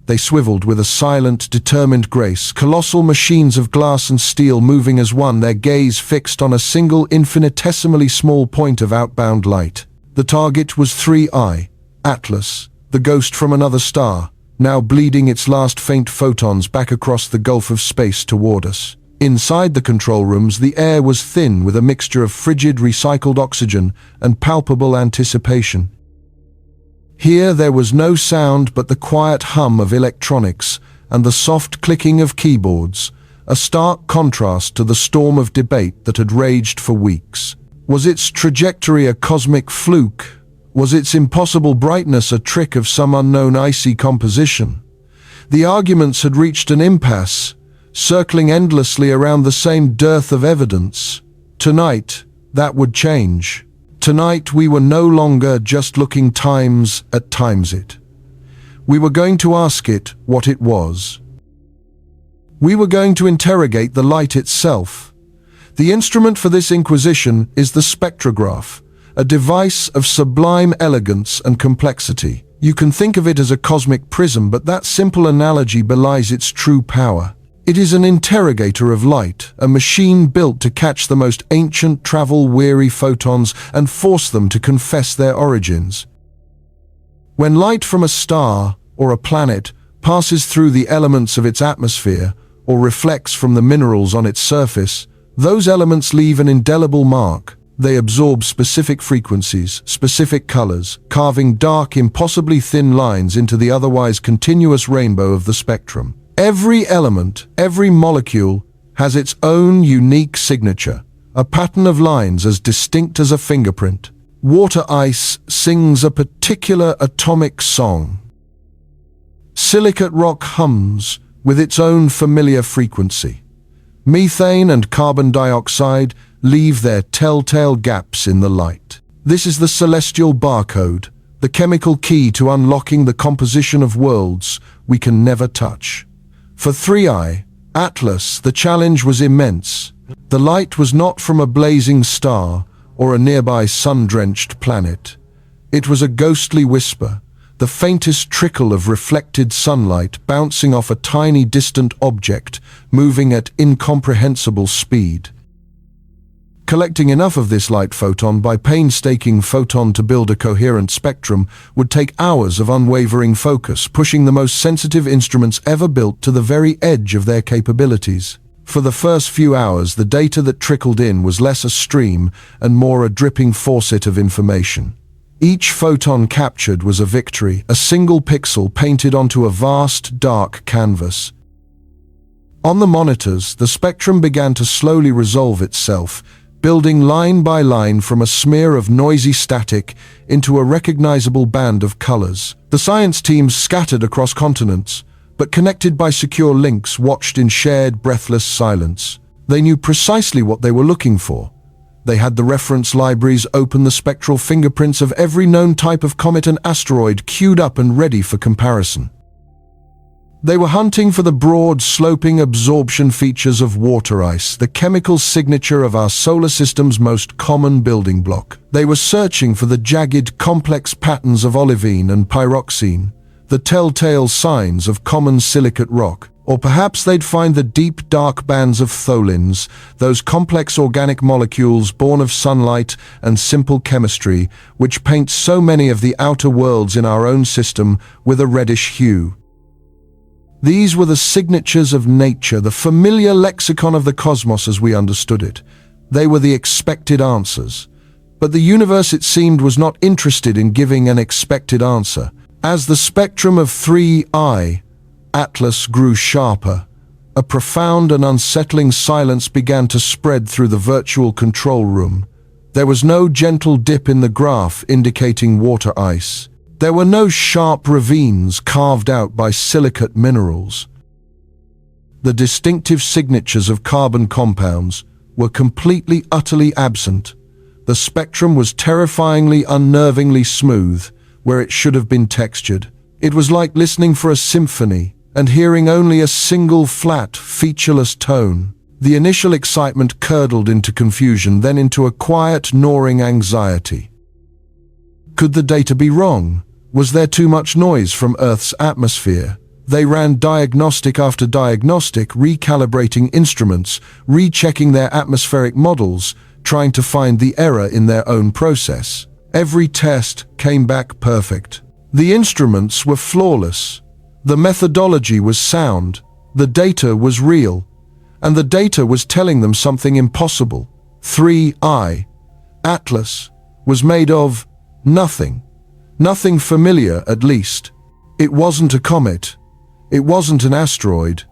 They swiveled with a silent, determined grace, colossal machines of glass and steel moving as one, their gaze fixed on a single infinitesimally small point of outbound light. The target was 3I, Atlas, the ghost from another star, now bleeding its last faint photons back across the gulf of space toward us. Inside the control rooms, the air was thin with a mixture of frigid recycled oxygen and palpable anticipation. Here there was no sound but the quiet hum of electronics and the soft clicking of keyboards, a stark contrast to the storm of debate that had raged for weeks. Was its trajectory a cosmic fluke? Was its impossible brightness a trick of some unknown icy composition? The arguments had reached an impasse, circling endlessly around the same dearth of evidence. Tonight, that would change. Tonight we were no longer just looking times at times it. We were going to ask it what it was. We were going to interrogate the light itself. The instrument for this inquisition is the spectrograph, a device of sublime elegance and complexity. You can think of it as a cosmic prism, but that simple analogy belies its true power. It is an interrogator of light, a machine built to catch the most ancient, travel-weary photons and force them to confess their origins. When light from a star or a planet passes through the elements of its atmosphere or reflects from the minerals on its surface, those elements leave an indelible mark. They absorb specific frequencies, specific colors, carving dark, impossibly thin lines into the otherwise continuous rainbow of the spectrum. Every element, every molecule, has its own unique signature, a pattern of lines as distinct as a fingerprint. Water ice sings a particular atomic song. Silicate rock hums with its own familiar frequency. Methane and carbon dioxide leave their telltale gaps in the light. This is the celestial barcode, the chemical key to unlocking the composition of worlds we can never touch. For 3i, Atlas, the challenge was immense. The light was not from a blazing star or a nearby sun-drenched planet. It was a ghostly whisper, the faintest trickle of reflected sunlight bouncing off a tiny distant object moving at incomprehensible speed. Collecting enough of this light photon by painstaking photon to build a coherent spectrum would take hours of unwavering focus, pushing the most sensitive instruments ever built to the very edge of their capabilities. For the first few hours, the data that trickled in was less a stream and more a dripping faucet of information. Each photon captured was a victory, a single pixel painted onto a vast, dark canvas. On the monitors, the spectrum began to slowly resolve itself, building line by line from a smear of noisy static into a recognizable band of colors. The science teams scattered across continents, but connected by secure links, watched in shared, breathless silence. They knew precisely what they were looking for. They had the reference libraries open, the spectral fingerprints of every known type of comet and asteroid queued up and ready for comparison. They were hunting for the broad, sloping absorption features of water ice, the chemical signature of our solar system's most common building block. They were searching for the jagged, complex patterns of olivine and pyroxene, the telltale signs of common silicate rock. Or perhaps they'd find the deep, dark bands of tholins, those complex organic molecules born of sunlight and simple chemistry, which paint so many of the outer worlds in our own system with a reddish hue. These were the signatures of nature, the familiar lexicon of the cosmos as we understood it. They were the expected answers. But the universe, it seemed, was not interested in giving an expected answer. As the spectrum of 3i, Atlas, grew sharper, a profound and unsettling silence began to spread through the virtual control room. There was no gentle dip in the graph indicating water ice. There were no sharp ravines carved out by silicate minerals. The distinctive signatures of carbon compounds were completely, utterly absent. The spectrum was terrifyingly, unnervingly smooth where it should have been textured. It was like listening for a symphony and hearing only a single flat, featureless tone. The initial excitement curdled into confusion, then into a quiet, gnawing anxiety. Could the data be wrong? Was there too much noise from Earth's atmosphere? They ran diagnostic after diagnostic, recalibrating instruments, rechecking their atmospheric models, trying to find the error in their own process. Every test came back perfect. The instruments were flawless. The methodology was sound. The data was real. and the data was telling them something impossible. 3I, Atlas, was made of nothing. Nothing familiar, at least. It wasn't a comet. It wasn't an asteroid.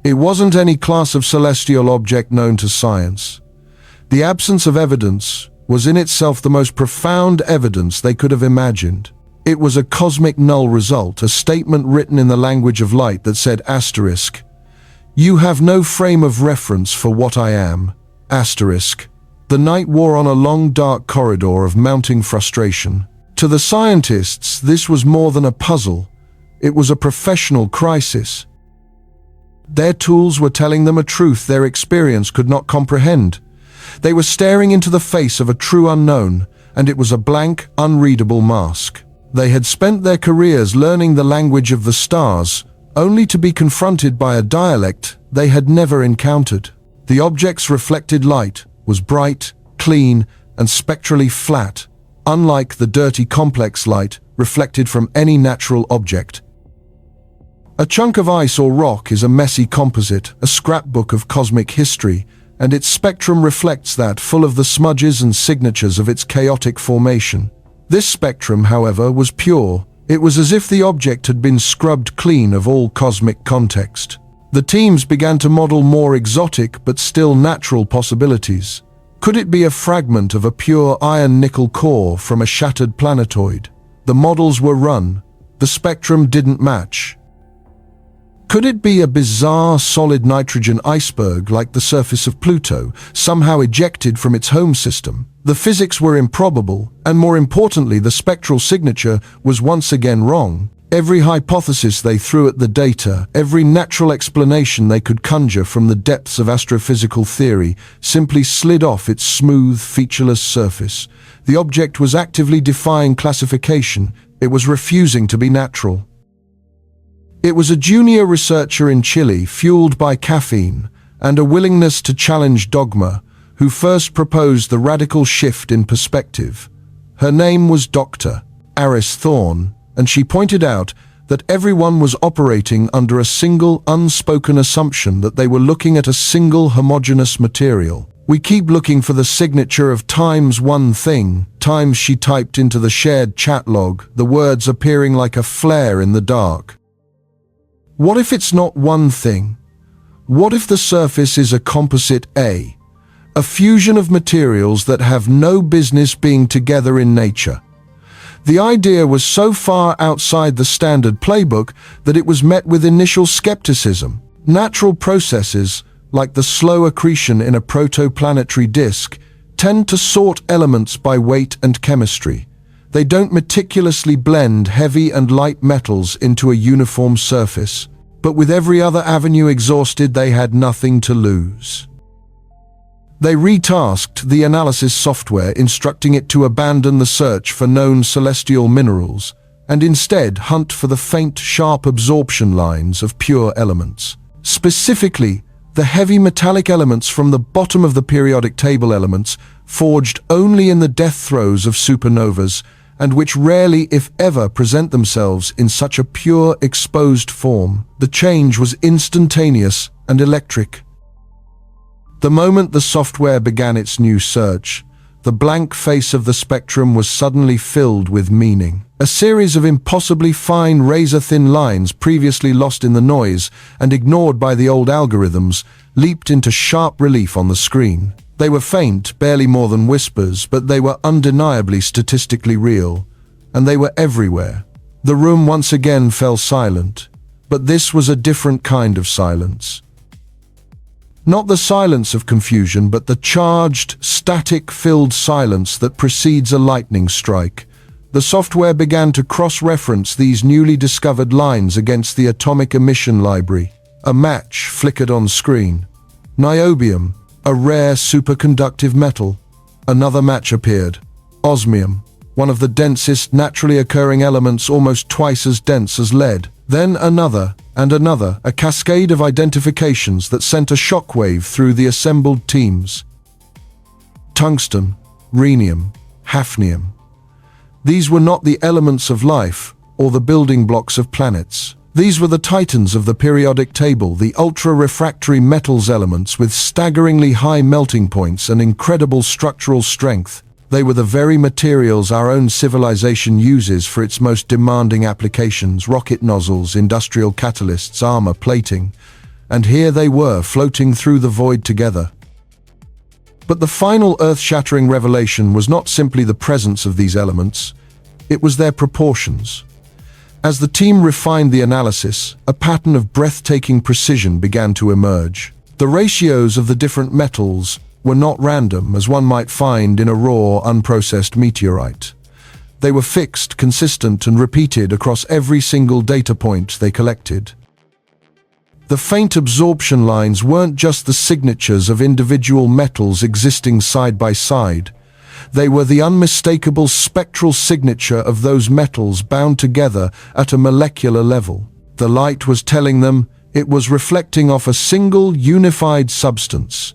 It wasn't any class of celestial object known to science. The absence of evidence was in itself the most profound evidence they could have imagined. It was a cosmic null result, a statement written in the language of light that said asterisk, "You have no frame of reference for what I am, asterisk." The night wore on a long dark corridor of mounting frustration. To the scientists, this was more than a puzzle. It was a professional crisis. Their tools were telling them a truth their experience could not comprehend. They were staring into the face of a true unknown, and it was a blank, unreadable mask. They had spent their careers learning the language of the stars, only to be confronted by a dialect they had never encountered. The object's reflected light was bright, clean, and spectrally flat, unlike the dirty complex light reflected from any natural object. A chunk of ice or rock is a messy composite, a scrapbook of cosmic history, and its spectrum reflects that, full of the smudges and signatures of its chaotic formation. This spectrum, however, was pure. It was as if the object had been scrubbed clean of all cosmic context. The teams began to model more exotic but still natural possibilities. Could it be a fragment of a pure iron-nickel core from a shattered planetoid? The models were run. The spectrum didn't match. Could it be a bizarre solid nitrogen iceberg like the surface of Pluto, somehow ejected from its home system? The physics were improbable, and more importantly, the spectral signature was once again wrong. Every hypothesis they threw at the data, every natural explanation they could conjure from the depths of astrophysical theory, simply slid off its smooth, featureless surface. The object was actively defying classification. It was refusing to be natural. It was a junior researcher in Chile, fueled by caffeine and a willingness to challenge dogma, who first proposed the radical shift in perspective. Her name was Dr. Aris Thorne, and she pointed out that everyone was operating under a single, unspoken assumption that they were looking at a single homogeneous material. "We keep looking for the signature of times one thing," times she typed into the shared chat log, the words appearing like a flare in the dark. What if it's not one thing? What if the surface is a composite A fusion of materials that have no business being together in nature? The idea was so far outside the standard playbook that it was met with initial skepticism. Natural processes, like the slow accretion in a protoplanetary disk, tend to sort elements by weight and chemistry. They don't meticulously blend heavy and light metals into a uniform surface. But with every other avenue exhausted, they had nothing to lose. They retasked the analysis software, instructing it to abandon the search for known celestial minerals and instead hunt for the faint, sharp absorption lines of pure elements. Specifically, the heavy metallic elements from the bottom of the periodic table, elements forged only in the death throes of supernovas, and which rarely, if ever, present themselves in such a pure, exposed form. The change was instantaneous and electric. The moment the software began its new search, the blank face of the spectrum was suddenly filled with meaning. A series of impossibly fine, razor-thin lines, previously lost in the noise and ignored by the old algorithms, leaped into sharp relief on the screen. They were faint, barely more than whispers, but they were undeniably statistically real, and they were everywhere. The room once again fell silent, but this was a different kind of silence. Not the silence of confusion, but the charged, static-filled silence that precedes a lightning strike. The software began to cross-reference these newly discovered lines against the atomic emission library. A match flickered on screen. Niobium, a rare superconductive metal. Another match appeared. Osmium, one of the densest naturally occurring elements, almost twice as dense as lead. Then another and another, a cascade of identifications that sent a shockwave through the assembled teams. Tungsten, rhenium, hafnium. These were not the elements of life or the building blocks of planets. These were the titans of the periodic table, the ultra-refractory metals elements with staggeringly high melting points and incredible structural strength. They were the very materials our own civilization uses for its most demanding applications: rocket nozzles, industrial catalysts, armor, plating. And here they were, floating through the void together. But the final earth-shattering revelation was not simply the presence of these elements, it was their proportions. As the team refined the analysis, a pattern of breathtaking precision began to emerge. The ratios of the different metals were not random, as one might find in a raw, unprocessed meteorite. They were fixed, consistent, and repeated across every single data point they collected. The faint absorption lines weren't just the signatures of individual metals existing side by side. They were the unmistakable spectral signature of those metals bound together at a molecular level. The light was telling them it was reflecting off a single, unified substance.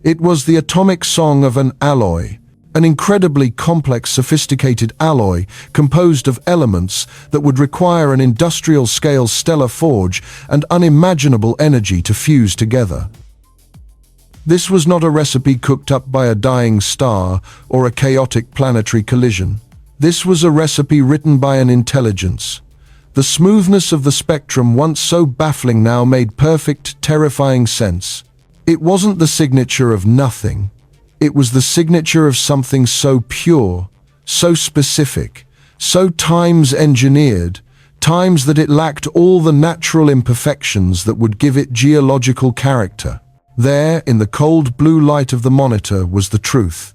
It was the atomic song of an alloy, an incredibly complex, sophisticated alloy composed of elements that would require an industrial-scale stellar forge and unimaginable energy to fuse together. This was not a recipe cooked up by a dying star or a chaotic planetary collision. This was a recipe written by an intelligence. The smoothness of the spectrum, once so baffling, now made perfect, terrifying sense. It wasn't the signature of nothing. It was the signature of something so pure, so specific, so times-engineered, times that it lacked all the natural imperfections that would give it geological character. There, in the cold blue light of the monitor, was the truth.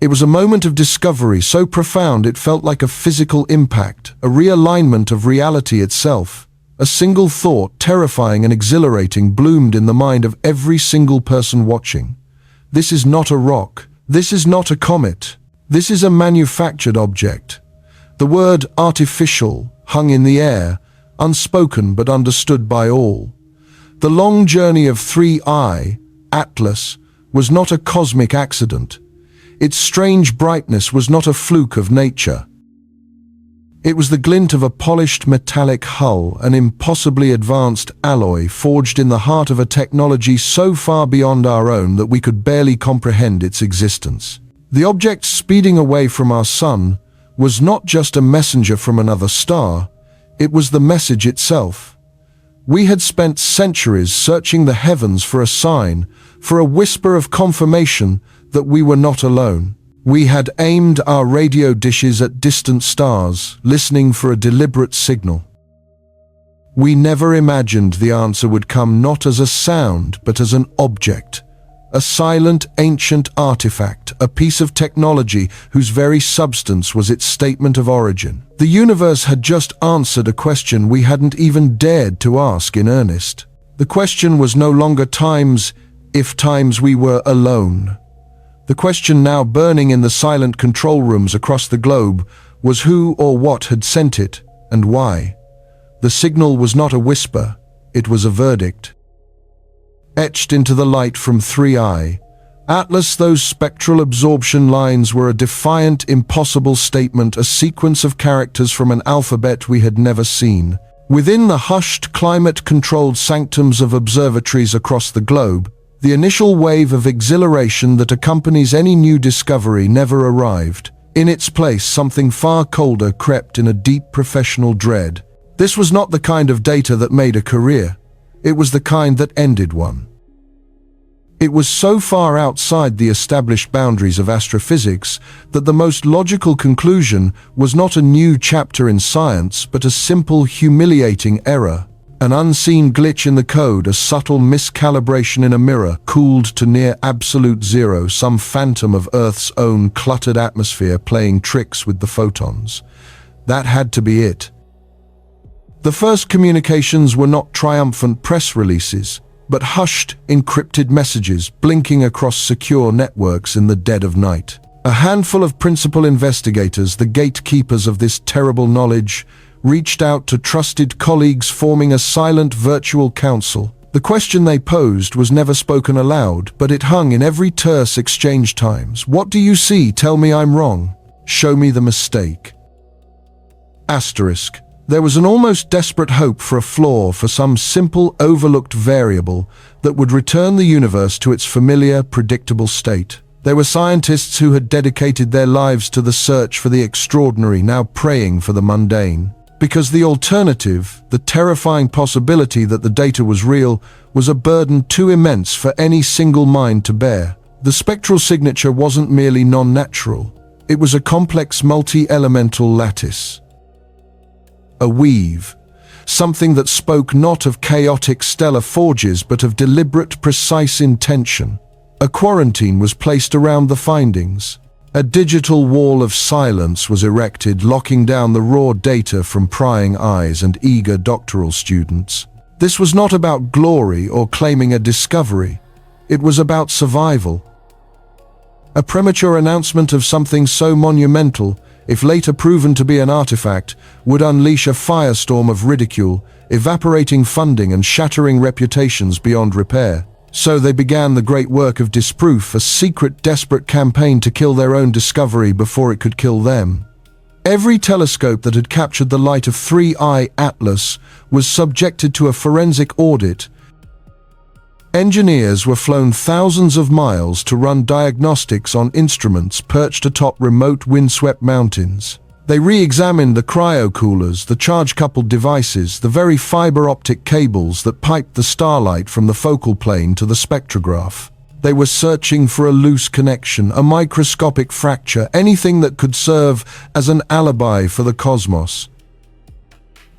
It was a moment of discovery so profound it felt like a physical impact, a realignment of reality itself. A single thought, terrifying and exhilarating, bloomed in the mind of every single person watching. This is not a rock. This is not a comet. This is a manufactured object. The word artificial hung in the air, unspoken but understood by all. The long journey of 3I, Atlas, was not a cosmic accident. Its strange brightness was not a fluke of nature. It was the glint of a polished metallic hull, an impossibly advanced alloy forged in the heart of a technology so far beyond our own that we could barely comprehend its existence. The object speeding away from our sun was not just a messenger from another star, it was the message itself. We had spent centuries searching the heavens for a sign, for a whisper of confirmation that we were not alone. We had aimed our radio dishes at distant stars, listening for a deliberate signal. We never imagined the answer would come not as a sound, but as an object. A silent, ancient artifact, a piece of technology whose very substance was its statement of origin. The universe had just answered a question we hadn't even dared to ask in earnest. The question was no longer times, if times we were alone. The question now burning in the silent control rooms across the globe was who or what had sent it, and why. The signal was not a whisper, it was a verdict. Etched into the light from 3I, Atlas, those spectral absorption lines were a defiant, impossible statement, a sequence of characters from an alphabet we had never seen. Within the hushed, climate-controlled sanctums of observatories across the globe, the initial wave of exhilaration that accompanies any new discovery never arrived. In its place, something far colder crept in, a deep professional dread. This was not the kind of data that made a career. It was the kind that ended one. It was so far outside the established boundaries of astrophysics that the most logical conclusion was not a new chapter in science, but a simple, humiliating error. An unseen glitch in the code, a subtle miscalibration in a mirror, cooled to near absolute zero, some phantom of Earth's own cluttered atmosphere playing tricks with the photons. That had to be it. The first communications were not triumphant press releases, but hushed, encrypted messages blinking across secure networks in the dead of night. A handful of principal investigators, the gatekeepers of this terrible knowledge, reached out to trusted colleagues, forming a silent virtual council. The question they posed was never spoken aloud, but it hung in every terse exchange times. What do you see? Tell me I'm wrong. Show me the mistake. Asterisk. There was an almost desperate hope for a flaw, for some simple, overlooked variable that would return the universe to its familiar, predictable state. There were scientists who had dedicated their lives to the search for the extraordinary, now praying for the mundane. Because the alternative, the terrifying possibility that the data was real, was a burden too immense for any single mind to bear. The spectral signature wasn't merely non-natural. It was a complex multi-elemental lattice. A weave, something that spoke not of chaotic stellar forges but of deliberate, precise intention. A quarantine was placed around the findings. A digital wall of silence was erected, locking down the raw data from prying eyes and eager doctoral students. This was not about glory or claiming a discovery. It was about survival. A premature announcement of something so monumental, if later proven to be an artifact, would unleash a firestorm of ridicule, evaporating funding and shattering reputations beyond repair. So they began the great work of disproof, a secret, desperate campaign to kill their own discovery before it could kill them. Every telescope that had captured the light of 3I Atlas was subjected to a forensic audit. Engineers were flown thousands of miles to run diagnostics on instruments perched atop remote windswept mountains. They re-examined the cryocoolers, the charge-coupled devices, the very fiber-optic cables that piped the starlight from the focal plane to the spectrograph. They were searching for a loose connection, a microscopic fracture, anything that could serve as an alibi for the cosmos.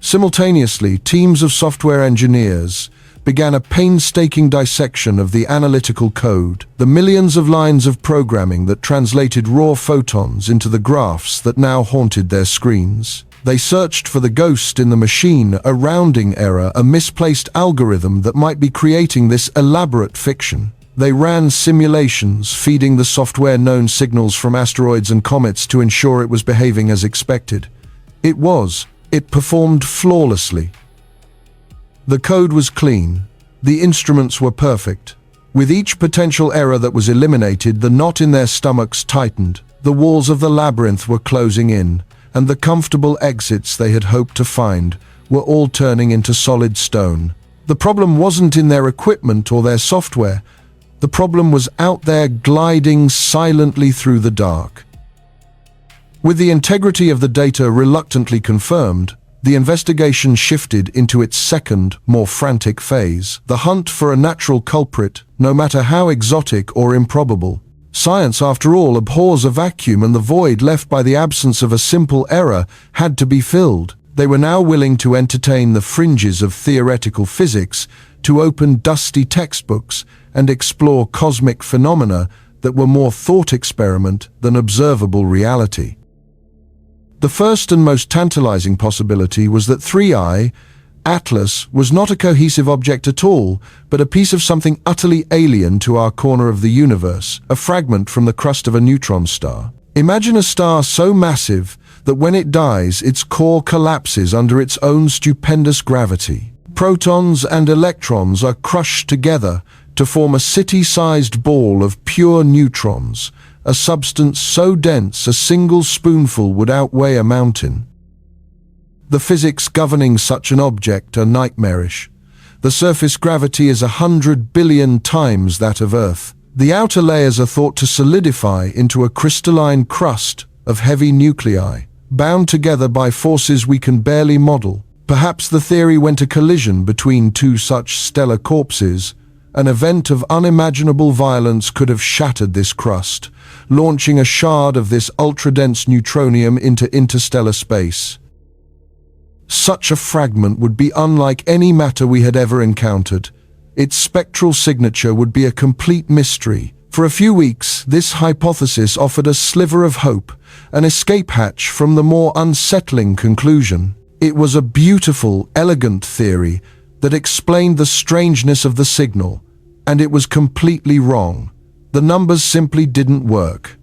Simultaneously, teams of software engineers began a painstaking dissection of the analytical code, the millions of lines of programming that translated raw photons into the graphs that now haunted their screens. They searched for the ghost in the machine, a rounding error, a misplaced algorithm that might be creating this elaborate fiction. They ran simulations, feeding the software known signals from asteroids and comets to ensure it was behaving as expected. It performed flawlessly. The code was clean. The instruments were perfect. With each potential error that was eliminated, the knot in their stomachs tightened. The walls of the labyrinth were closing in, and the comfortable exits they had hoped to find were all turning into solid stone. The problem wasn't in their equipment or their software. The problem was out there, gliding silently through the dark. With the integrity of the data reluctantly confirmed, the investigation shifted into its second, more frantic phase, the hunt for a natural culprit, no matter how exotic or improbable. Science, after all, abhors a vacuum, and the void left by the absence of a simple error had to be filled. They were now willing to entertain the fringes of theoretical physics, to open dusty textbooks and explore cosmic phenomena that were more thought experiment than observable reality. The first and most tantalizing possibility was that 3I Atlas was not a cohesive object at all, but a piece of something utterly alien to our corner of the universe, a fragment from the crust of a neutron star. Imagine a star so massive that when it dies, its core collapses under its own stupendous gravity. Protons and electrons are crushed together to form a city-sized ball of pure neutrons, a substance so dense a single spoonful would outweigh a mountain. The physics governing such an object are nightmarish. The surface gravity is 100 billion times that of Earth. The outer layers are thought to solidify into a crystalline crust of heavy nuclei, bound together by forces we can barely model. Perhaps the theory went a collision between two such stellar corpses. An event of unimaginable violence could have shattered this crust, launching a shard of this ultra-dense neutronium into interstellar space. Such a fragment would be unlike any matter we had ever encountered. Its spectral signature would be a complete mystery. For a few weeks, this hypothesis offered a sliver of hope, an escape hatch from the more unsettling conclusion. It was a beautiful, elegant theory that explained the strangeness of the signal, and it was completely wrong. The numbers simply didn't work.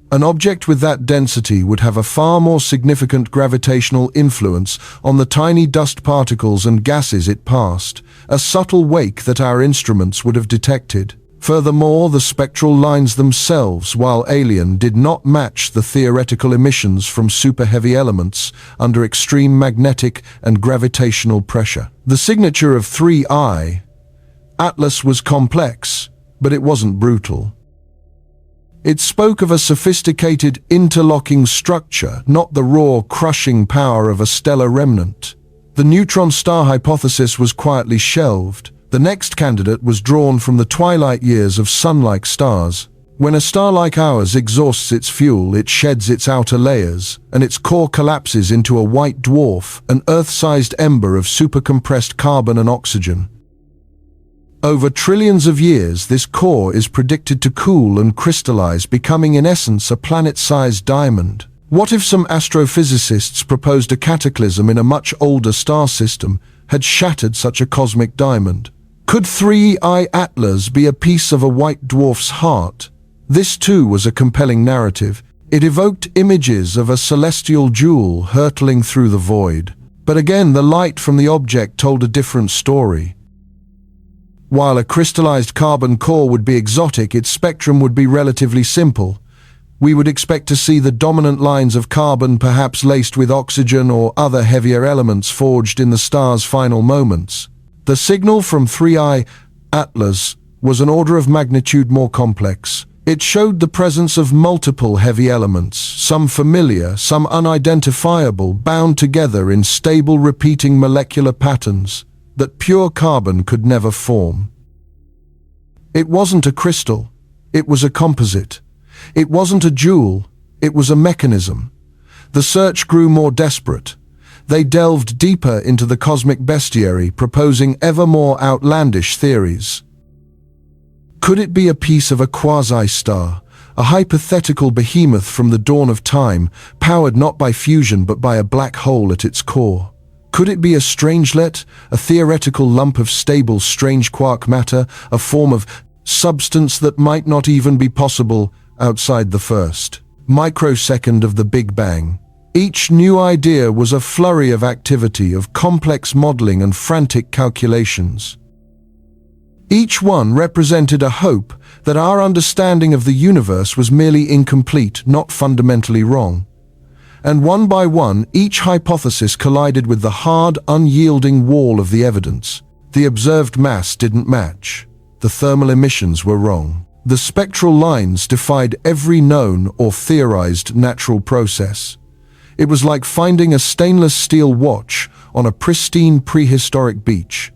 An object with that density would have a far more significant gravitational influence on the tiny dust particles and gases it passed, a subtle wake that our instruments would have detected. Furthermore, the spectral lines themselves, while alien, did not match the theoretical emissions from super-heavy elements under extreme magnetic and gravitational pressure. The signature of 3I, Atlas, was complex, but it wasn't brutal. It spoke of a sophisticated, interlocking structure, not the raw, crushing power of a stellar remnant. The neutron star hypothesis was quietly shelved. The next candidate was drawn from the twilight years of sun-like stars. When a star like ours exhausts its fuel, it sheds its outer layers, and its core collapses into a white dwarf, an Earth-sized ember of supercompressed carbon and oxygen. Over trillions of years, this core is predicted to cool and crystallize, becoming in essence a planet-sized diamond. What if some astrophysicists proposed a cataclysm in a much older star system had shattered such a cosmic diamond? Could 3I Atlas be a piece of a white dwarf's heart? This too was a compelling narrative. It evoked images of a celestial jewel hurtling through the void. But again, the light from the object told a different story. While a crystallized carbon core would be exotic, its spectrum would be relatively simple. We would expect to see the dominant lines of carbon, perhaps laced with oxygen or other heavier elements forged in the star's final moments. The signal from 3I Atlas was an order of magnitude more complex. It showed the presence of multiple heavy elements, some familiar, some unidentifiable, bound together in stable repeating molecular patterns that pure carbon could never form. It wasn't a crystal, it was a composite. It wasn't a jewel, it was a mechanism. The search grew more desperate. They delved deeper into the cosmic bestiary, proposing ever more outlandish theories. Could it be a piece of a quasi-star, a hypothetical behemoth from the dawn of time, powered not by fusion but by a black hole at its core? Could it be a strangelet, a theoretical lump of stable, strange quark matter, a form of substance that might not even be possible outside the first microsecond of the Big Bang? Each new idea was a flurry of activity, of complex modeling and frantic calculations. Each one represented a hope that our understanding of the universe was merely incomplete, not fundamentally wrong. And one by one, each hypothesis collided with the hard, unyielding wall of the evidence. The observed mass didn't match. The thermal emissions were wrong. The spectral lines defied every known or theorized natural process. It was like finding a stainless steel watch on a pristine prehistoric beach.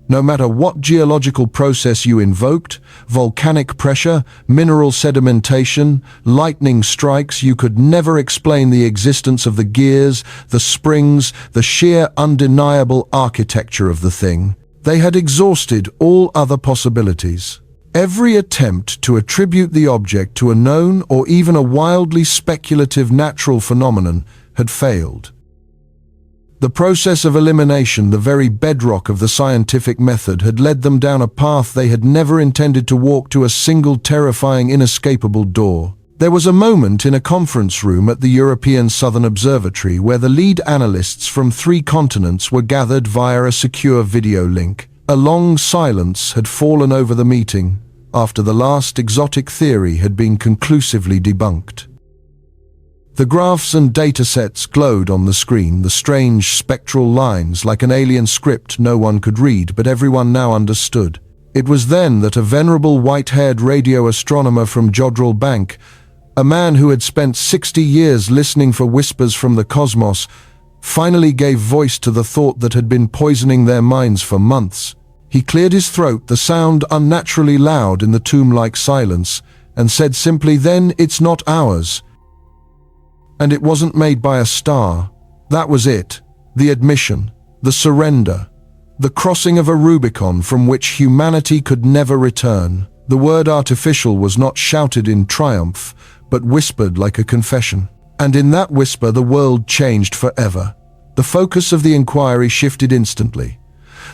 No matter what geological process you invoked, volcanic pressure, mineral sedimentation, lightning strikes, you could never explain the existence of the gears, the springs, the sheer undeniable architecture of the thing. They had exhausted all other possibilities. Every attempt to attribute the object to a known or even a wildly speculative natural phenomenon had failed. The process of elimination, the very bedrock of the scientific method, had led them down a path they had never intended to walk, to a single terrifying, inescapable door. There was a moment in a conference room at the European Southern Observatory where the lead analysts from 3 continents were gathered via a secure video link. A long silence had fallen over the meeting after the last exotic theory had been conclusively debunked. The graphs and datasets glowed on the screen, the strange spectral lines like an alien script no one could read, but everyone now understood. It was then that a venerable white-haired radio astronomer from Jodrell Bank, a man who had spent 60 years listening for whispers from the cosmos, finally gave voice to the thought that had been poisoning their minds for months. He cleared his throat, the sound unnaturally loud in the tomb-like silence, and said simply, "Then it's not ours. And it wasn't made by a star." That was it. The admission, the surrender, the crossing of a Rubicon from which humanity could never return. The word artificial was not shouted in triumph, but whispered like a confession. And in that whisper, the world changed forever. The focus of the inquiry shifted instantly.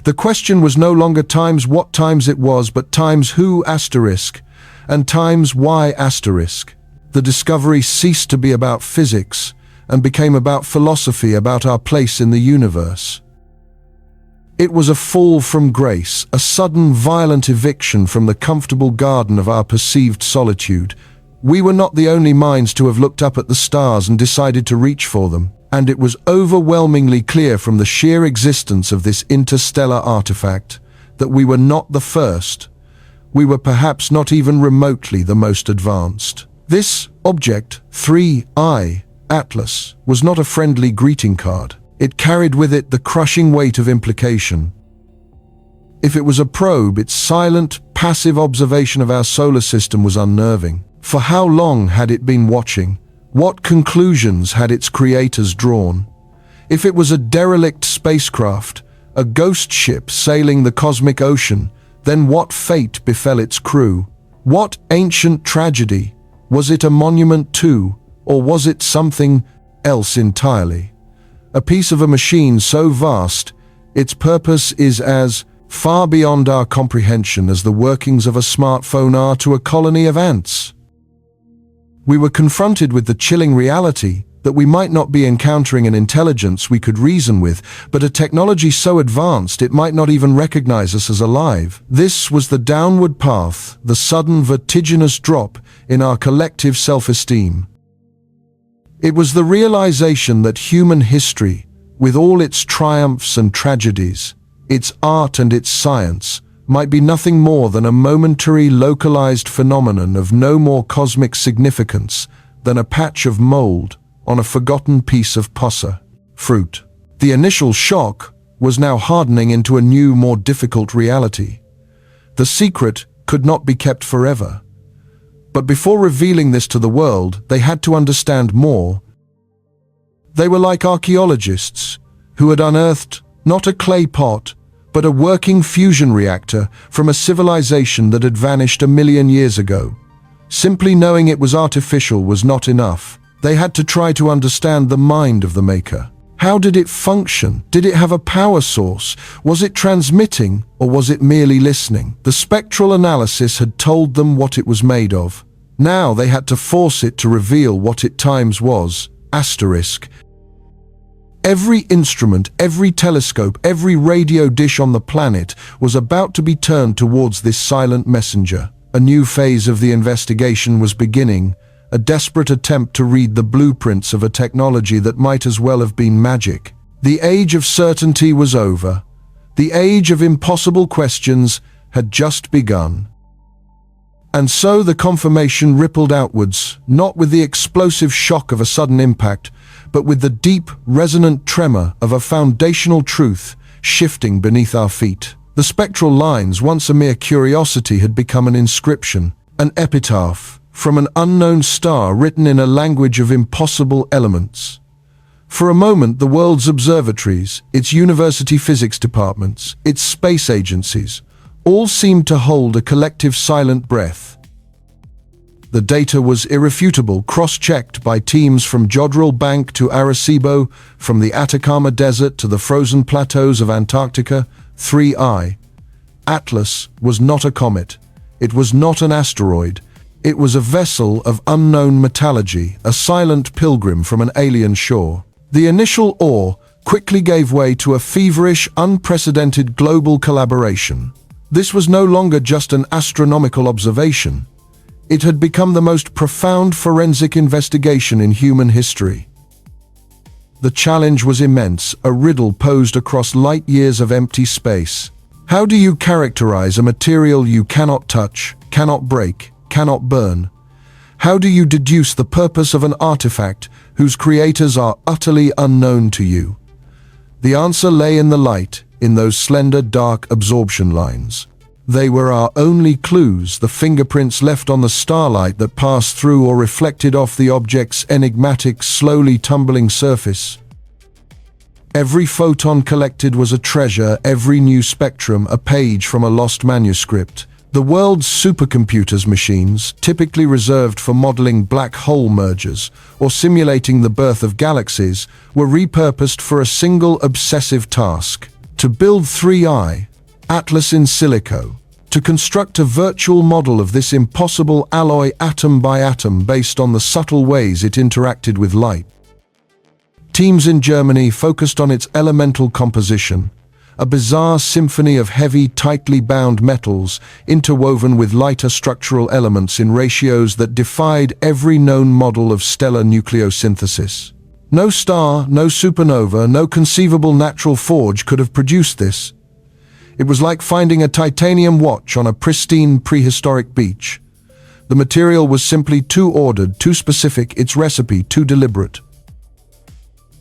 The question was no longer times what times it was, but times who asterisk, and times why asterisk. The discovery ceased to be about physics and became about philosophy, about our place in the universe. It was a fall from grace, a sudden violent eviction from the comfortable garden of our perceived solitude. We were not the only minds to have looked up at the stars and decided to reach for them, and it was overwhelmingly clear from the sheer existence of this interstellar artifact that we were not the first. We were perhaps not even remotely the most advanced. This object, 3I, Atlas, was not a friendly greeting card. It carried with it the crushing weight of implication. If it was a probe, its silent, passive observation of our solar system was unnerving. For how long had it been watching? What conclusions had its creators drawn? If it was a derelict spacecraft, a ghost ship sailing the cosmic ocean, then what fate befell its crew? What ancient tragedy? Was it a monument to, or was it something else entirely? A piece of a machine so vast, its purpose is as far beyond our comprehension as the workings of a smartphone are to a colony of ants. We were confronted with the chilling reality that we might not be encountering an intelligence we could reason with, but a technology so advanced it might not even recognize us as alive. This was the downward path, the sudden vertiginous drop in our collective self-esteem. It was the realization that human history, with all its triumphs and tragedies, its art and its science, might be nothing more than a momentary localized phenomenon of no more cosmic significance than a patch of mold on a forgotten piece of posa fruit. The initial shock was now hardening into a new, more difficult reality. The secret could not be kept forever. But before revealing this to the world, they had to understand more. They were like archaeologists who had unearthed not a clay pot, but a working fusion reactor from a civilization that had vanished 1,000,000 years ago. Simply knowing it was artificial was not enough. They had to try to understand the mind of the maker. How did it function? Did it have a power source? Was it transmitting, or was it merely listening? The spectral analysis had told them what it was made of. Now they had to force it to reveal what it times was. Asterisk. Every instrument, every telescope, every radio dish on the planet was about to be turned towards this silent messenger. A new phase of the investigation was beginning, a desperate attempt to read the blueprints of a technology that might as well have been magic. The age of certainty was over. The age of impossible questions had just begun. And so the confirmation rippled outwards, not with the explosive shock of a sudden impact, but with the deep, resonant tremor of a foundational truth shifting beneath our feet. The spectral lines, once a mere curiosity, had become an inscription, an epitaph, from an unknown star written in a language of impossible elements. For a moment, the world's observatories, its university physics departments, its space agencies, all seemed to hold a collective silent breath. The data was irrefutable, cross-checked by teams from Jodrell Bank to Arecibo, from the Atacama Desert to the frozen plateaus of Antarctica. 3I. Atlas was not a comet. It was not an asteroid. It was a vessel of unknown metallurgy, a silent pilgrim from an alien shore. The initial awe quickly gave way to a feverish, unprecedented global collaboration. This was no longer just an astronomical observation. It had become the most profound forensic investigation in human history. The challenge was immense, a riddle posed across light years of empty space. How do you characterize a material you cannot touch, cannot break, cannot burn? How do you deduce the purpose of an artifact whose creators are utterly unknown to you? The answer lay in the light, in those slender, dark absorption lines. They were our only clues, the fingerprints left on the starlight that passed through or reflected off the object's enigmatic, slowly tumbling surface. Every photon collected was a treasure, every new spectrum a page from a lost manuscript. The world's supercomputers machines, typically reserved for modeling black hole mergers or simulating the birth of galaxies, were repurposed for a single obsessive task: to build 3I, Atlas in silico, to construct a virtual model of this impossible alloy atom by atom based on the subtle ways it interacted with light. Teams in Germany focused on its elemental composition, a bizarre symphony of heavy, tightly bound metals interwoven with lighter structural elements in ratios that defied every known model of stellar nucleosynthesis. No star, no supernova, no conceivable natural forge could have produced this. It was like finding a titanium watch on a pristine prehistoric beach. The material was simply too ordered, too specific, its recipe too deliberate.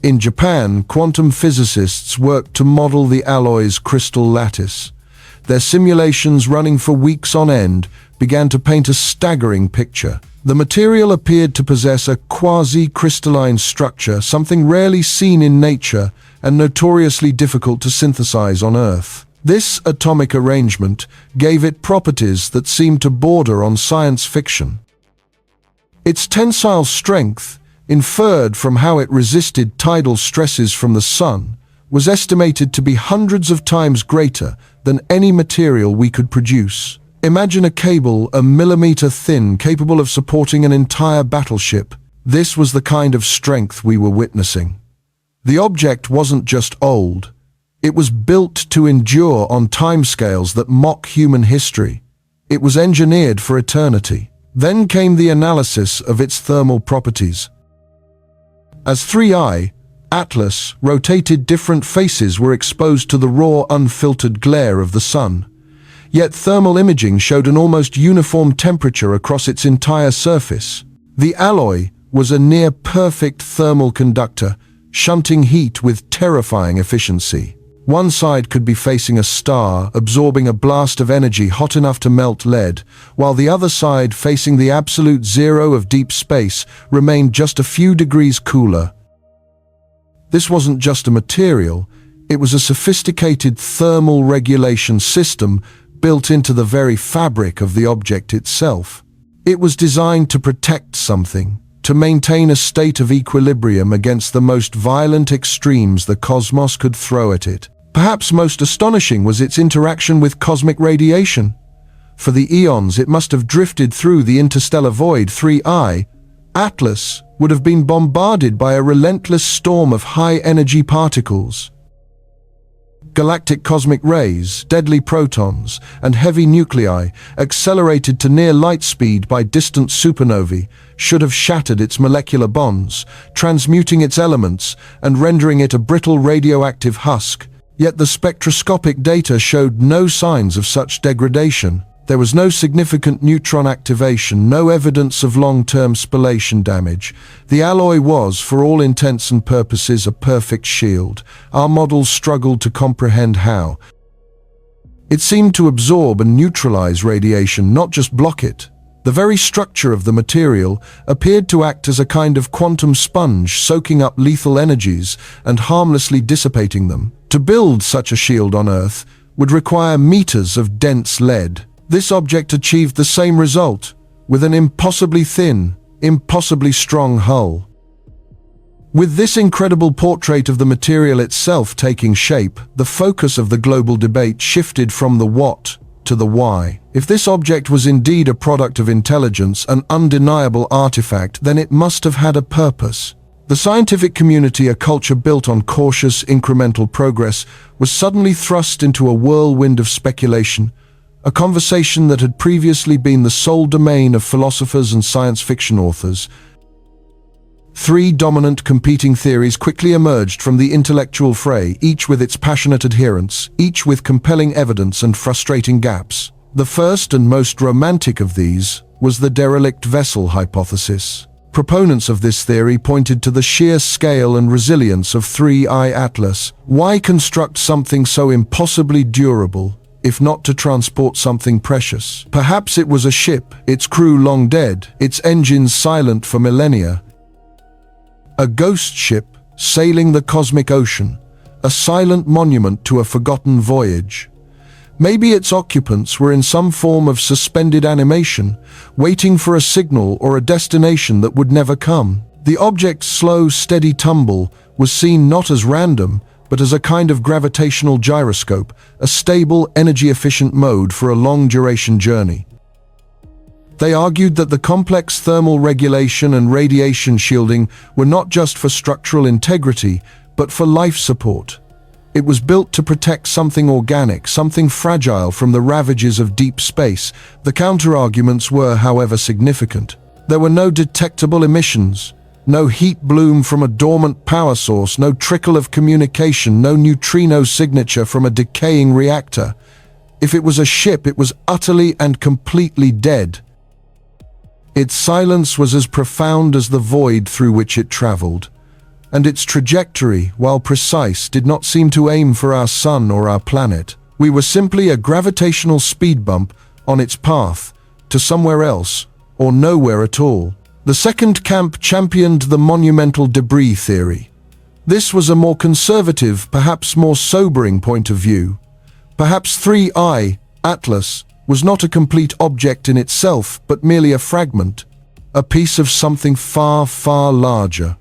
In Japan, quantum physicists worked to model the alloy's crystal lattice. Their simulations, running for weeks on end, began to paint a staggering picture. The material appeared to possess a quasi-crystalline structure, something rarely seen in nature and notoriously difficult to synthesize on Earth. This atomic arrangement gave it properties that seemed to border on science fiction. Its tensile strength, inferred from how it resisted tidal stresses from the sun, was estimated to be hundreds of times greater than any material we could produce. Imagine a cable a millimeter thin capable of supporting an entire battleship. This was the kind of strength we were witnessing. The object wasn't just old. It was built to endure on timescales that mock human history. It was engineered for eternity. Then came the analysis of its thermal properties. As 3I, Atlas, rotated, different faces were exposed to the raw, unfiltered glare of the sun. Yet thermal imaging showed an almost uniform temperature across its entire surface. The alloy was a near-perfect thermal conductor, shunting heat with terrifying efficiency. One side could be facing a star, absorbing a blast of energy hot enough to melt lead, while the other side, facing the absolute zero of deep space, remained just a few degrees cooler. This wasn't just a material, it was a sophisticated thermal regulation system built into the very fabric of the object itself. It was designed to protect something, to maintain a state of equilibrium against the most violent extremes the cosmos could throw at it. Perhaps most astonishing was its interaction with cosmic radiation. For the eons it must have drifted through the interstellar void. 3I, Atlas, would have been bombarded by a relentless storm of high-energy particles. Galactic cosmic rays, deadly protons, and heavy nuclei, accelerated to near light speed by distant supernovae, should have shattered its molecular bonds, transmuting its elements and rendering it a brittle radioactive husk. Yet the spectroscopic data showed no signs of such degradation. There was no significant neutron activation, no evidence of long-term spallation damage. The alloy was, for all intents and purposes, a perfect shield. Our models struggled to comprehend how. It seemed to absorb and neutralize radiation, not just block it. The very structure of the material appeared to act as a kind of quantum sponge, soaking up lethal energies and harmlessly dissipating them. To build such a shield on Earth would require meters of dense lead. This object achieved the same result, with an impossibly thin, impossibly strong hull. With this incredible portrait of the material itself taking shape, the focus of the global debate shifted from the what to the why. If this object was indeed a product of intelligence, an undeniable artifact, then it must have had a purpose. The scientific community, a culture built on cautious, incremental progress, was suddenly thrust into a whirlwind of speculation, a conversation that had previously been the sole domain of philosophers and science fiction authors. Three dominant competing theories quickly emerged from the intellectual fray, each with its passionate adherents, each with compelling evidence and frustrating gaps. The first and most romantic of these was the derelict vessel hypothesis. Proponents of this theory pointed to the sheer scale and resilience of 3I Atlas. Why construct something so impossibly durable, if not to transport something precious? Perhaps it was a ship, its crew long dead, its engines silent for millennia. A ghost ship sailing the cosmic ocean, a silent monument to a forgotten voyage. Maybe its occupants were in some form of suspended animation, waiting for a signal or a destination that would never come. The object's slow, steady tumble was seen not as random, but as a kind of gravitational gyroscope, a stable, energy-efficient mode for a long-duration journey. They argued that the complex thermal regulation and radiation shielding were not just for structural integrity, but for life support. It was built to protect something organic, something fragile from the ravages of deep space. The counterarguments were, however, significant. There were no detectable emissions, no heat bloom from a dormant power source, no trickle of communication, no neutrino signature from a decaying reactor. If it was a ship, it was utterly and completely dead. Its silence was as profound as the void through which it traveled, and its trajectory, while precise, did not seem to aim for our sun or our planet. We were simply a gravitational speed bump on its path to somewhere else, or nowhere at all. The second camp championed the monumental debris theory. This was a more conservative, perhaps more sobering point of view. Perhaps 3I, Atlas, was not a complete object in itself, but merely a fragment, a piece of something far, far larger.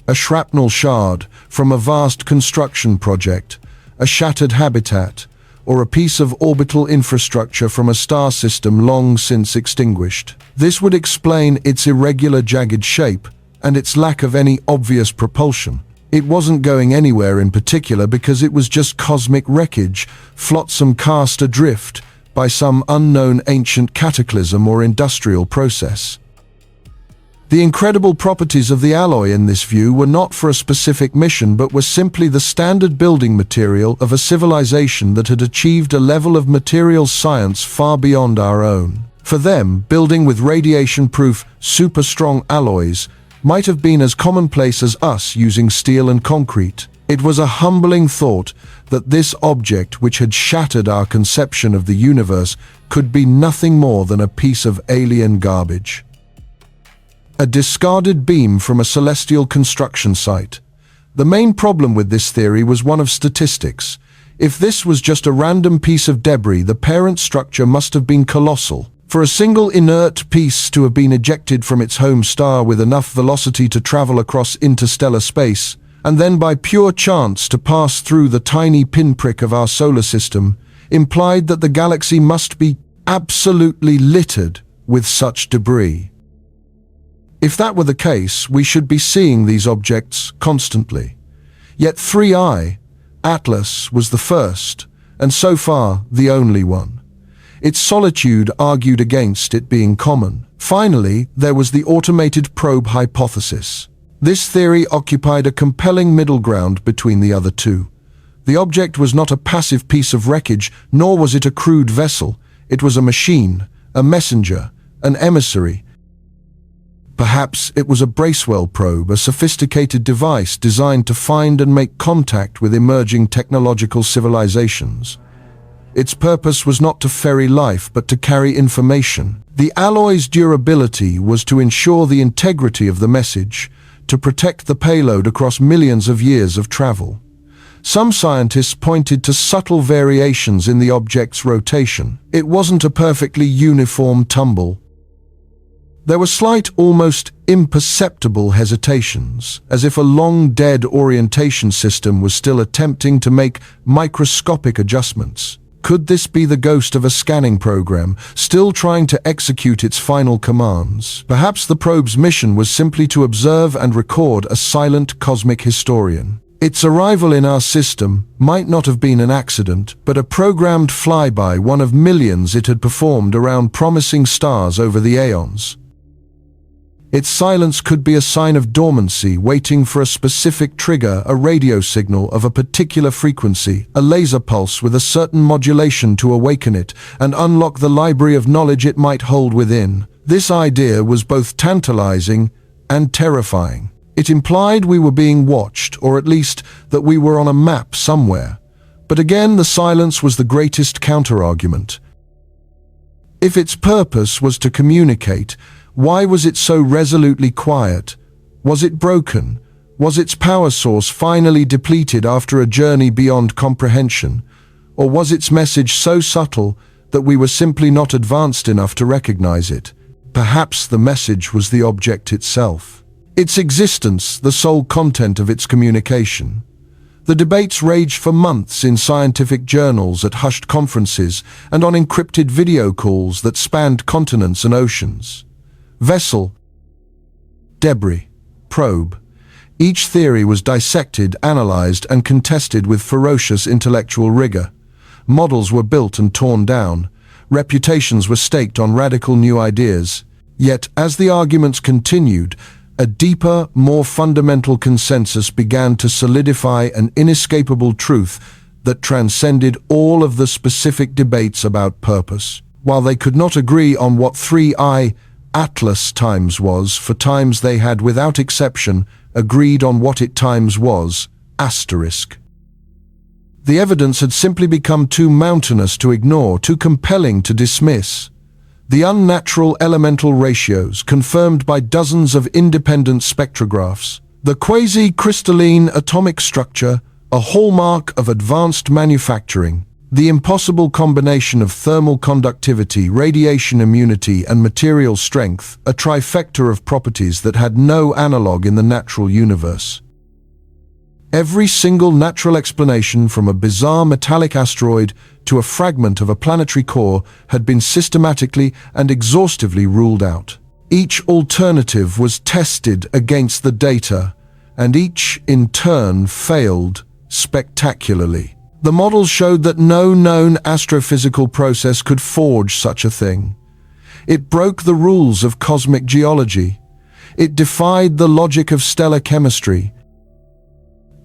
A shrapnel shard from a vast construction project, a shattered habitat, or a piece of orbital infrastructure from a star system long since extinguished. This would explain its irregular, jagged shape and its lack of any obvious propulsion. It wasn't going anywhere in particular because it was just cosmic wreckage, flotsam cast adrift by some unknown ancient cataclysm or industrial process. The incredible properties of the alloy in this view were not for a specific mission, but were simply the standard building material of a civilization that had achieved a level of material science far beyond our own. For them, building with radiation-proof, super-strong alloys might have been as commonplace as us using steel and concrete. It was a humbling thought that this object, which had shattered our conception of the universe, could be nothing more than a piece of alien garbage. A discarded beam from a celestial construction site. The main problem with this theory was one of statistics. If this was just a random piece of debris, the parent structure must have been colossal. For a single inert piece to have been ejected from its home star with enough velocity to travel across interstellar space, and then by pure chance to pass through the tiny pinprick of our solar system, implied that the galaxy must be absolutely littered with such debris. If that were the case, we should be seeing these objects constantly. Yet 3I, Atlas, was the first, and so far the only one. Its solitude argued against it being common. Finally, there was the automated probe hypothesis. This theory occupied a compelling middle ground between the other two. The object was not a passive piece of wreckage, nor was it a crude vessel. It was a machine, a messenger, an emissary. Perhaps it was a Bracewell probe, a sophisticated device designed to find and make contact with emerging technological civilizations. Its purpose was not to ferry life, but to carry information. The alloy's durability was to ensure the integrity of the message, to protect the payload across millions of years of travel. Some scientists pointed to subtle variations in the object's rotation. It wasn't a perfectly uniform tumble. There were slight, almost imperceptible hesitations, as if a long-dead orientation system was still attempting to make microscopic adjustments. Could this be the ghost of a scanning program, still trying to execute its final commands? Perhaps the probe's mission was simply to observe and record a silent cosmic historian. Its arrival in our system might not have been an accident, but a programmed flyby, one of millions it had performed around promising stars over the aeons. Its silence could be a sign of dormancy, waiting for a specific trigger, a radio signal of a particular frequency, a laser pulse with a certain modulation to awaken it and unlock the library of knowledge it might hold within. This idea was both tantalizing and terrifying. It implied we were being watched, or at least that we were on a map somewhere. But again, the silence was the greatest counterargument. If its purpose was to communicate, why was it so resolutely quiet? Was it broken? Was its power source finally depleted after a journey beyond comprehension? Or was its message so subtle that we were simply not advanced enough to recognize it? Perhaps the message was the object itself. Its existence, the sole content of its communication. The debates raged for months in scientific journals, at hushed conferences, and on encrypted video calls that spanned continents and oceans. Vessel, debris, probe. Each theory was dissected, analyzed, and contested with ferocious intellectual rigor. Models were built and torn down. Reputations were staked on radical new ideas. Yet, as the arguments continued, a deeper, more fundamental consensus began to solidify, an inescapable truth that transcended all of the specific debates about purpose. While they could not agree on what 3I Atlas times was, for times they had, without exception, agreed on what it times was, asterisk. The evidence had simply become too mountainous to ignore, too compelling to dismiss. The unnatural elemental ratios, confirmed by dozens of independent spectrographs, the quasi-crystalline atomic structure, a hallmark of advanced manufacturing, the impossible combination of thermal conductivity, radiation immunity, and material strength, a trifecta of properties that had no analog in the natural universe. Every single natural explanation, from a bizarre metallic asteroid to a fragment of a planetary core, had been systematically and exhaustively ruled out. Each alternative was tested against the data, and each, in turn, failed spectacularly. The models showed that no known astrophysical process could forge such a thing. It broke the rules of cosmic geology. It defied the logic of stellar chemistry.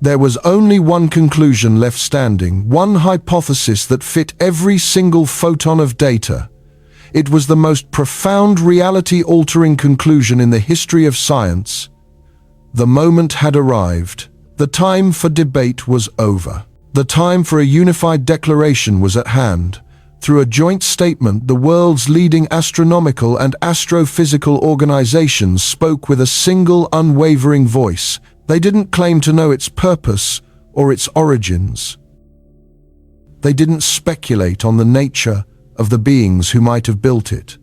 There was only one conclusion left standing, one hypothesis that fit every single photon of data. It was the most profound, reality-altering conclusion in the history of science. The moment had arrived. The time for debate was over. The time for a unified declaration was at hand. Through a joint statement, the world's leading astronomical and astrophysical organizations spoke with a single, unwavering voice. They didn't claim to know its purpose or its origins. They didn't speculate on the nature of the beings who might have built it.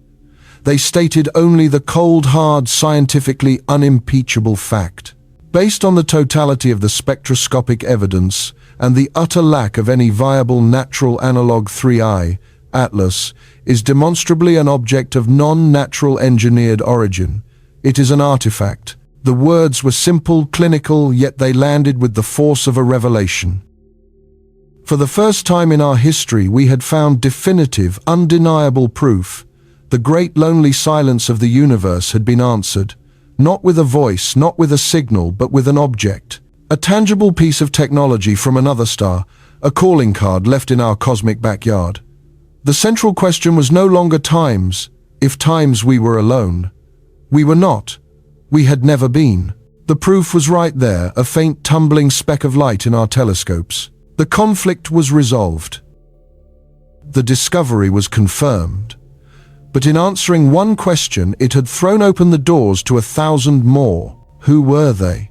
They stated only the cold, hard, scientifically unimpeachable fact. Based on the totality of the spectroscopic evidence and the utter lack of any viable natural analog, 3I Atlas is demonstrably an object of non-natural engineered origin. It is an artifact. The words were simple, clinical, yet they landed with the force of a revelation. For the first time in our history, we had found definitive, undeniable proof. The great lonely silence of the universe had been answered, not with a voice, not with a signal, but with an object. A tangible piece of technology from another star, a calling card left in our cosmic backyard. The central question was no longer times, if times we were alone. We were not. We had never been. The proof was right there, a faint tumbling speck of light in our telescopes. The conflict was resolved. The discovery was confirmed. But in answering one question, it had thrown open the doors to 1,000 more. Who were they?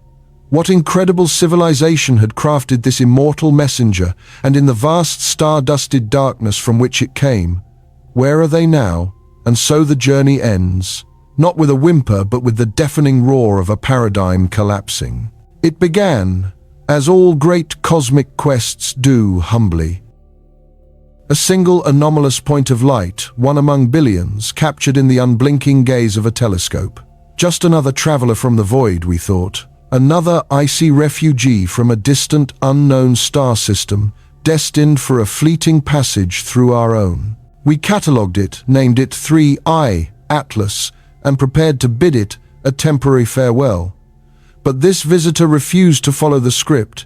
What incredible civilization had crafted this immortal messenger, and in the vast star-dusted darkness from which it came? Where are they now? And so the journey ends. Not with a whimper, but with the deafening roar of a paradigm collapsing. It began, as all great cosmic quests do, humbly. A single anomalous point of light, one among billions, captured in the unblinking gaze of a telescope. Just another traveler from the void, we thought. Another icy refugee from a distant, unknown star system, destined for a fleeting passage through our own. We catalogued it, named it 3I Atlas, and prepared to bid it a temporary farewell. But this visitor refused to follow the script.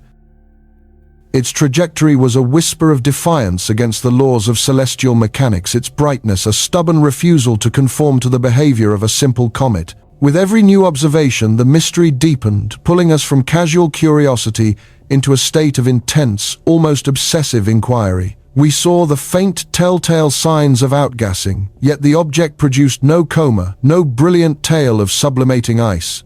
Its trajectory was a whisper of defiance against the laws of celestial mechanics, its brightness a stubborn refusal to conform to the behavior of a simple comet. With every new observation, the mystery deepened, pulling us from casual curiosity into a state of intense, almost obsessive inquiry. We saw the faint telltale signs of outgassing, yet the object produced no coma, no brilliant tale of sublimating ice.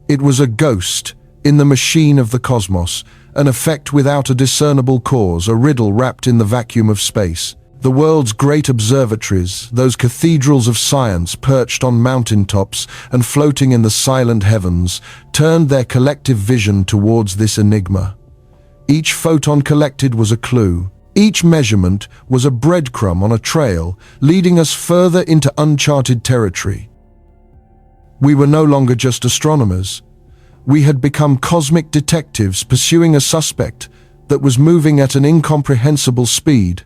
It was a ghost in the machine of the cosmos, an effect without a discernible cause, a riddle wrapped in the vacuum of space. The world's great observatories, those cathedrals of science perched on mountaintops and floating in the silent heavens, turned their collective vision towards this enigma. Each photon collected was a clue. Each measurement was a breadcrumb on a trail, leading us further into uncharted territory. We were no longer just astronomers. We had become cosmic detectives pursuing a suspect that was moving at an incomprehensible speed.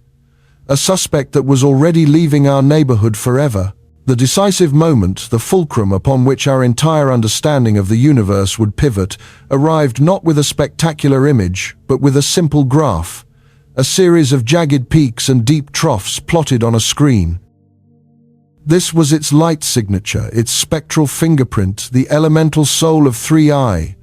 A suspect that was already leaving our neighborhood forever. The decisive moment, the fulcrum upon which our entire understanding of the universe would pivot, arrived not with a spectacular image, but with a simple graph. A series of jagged peaks and deep troughs plotted on a screen. This was its light signature, its spectral fingerprint, the elemental soul of 3I.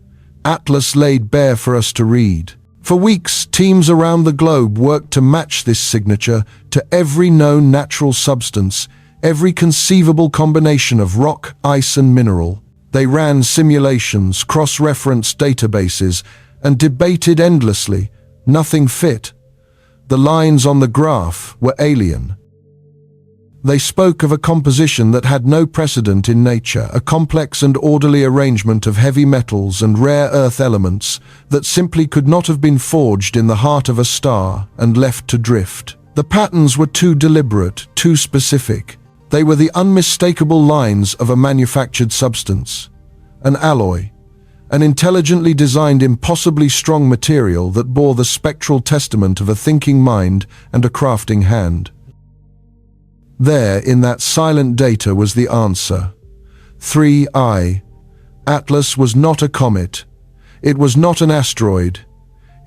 Atlas laid bare for us to read. For weeks, teams around the globe worked to match this signature to every known natural substance, every conceivable combination of rock, ice, and mineral. They ran simulations, cross-referenced databases, and debated endlessly. Nothing fit. The lines on the graph were alien. They spoke of a composition that had no precedent in nature, a complex and orderly arrangement of heavy metals and rare earth elements that simply could not have been forged in the heart of a star and left to drift. The patterns were too deliberate, too specific. They were the unmistakable lines of a manufactured substance, an alloy, an intelligently designed, impossibly strong material that bore the spectral testament of a thinking mind and a crafting hand. There, in that silent data, was the answer. 3I. Atlas was not a comet. It was not an asteroid.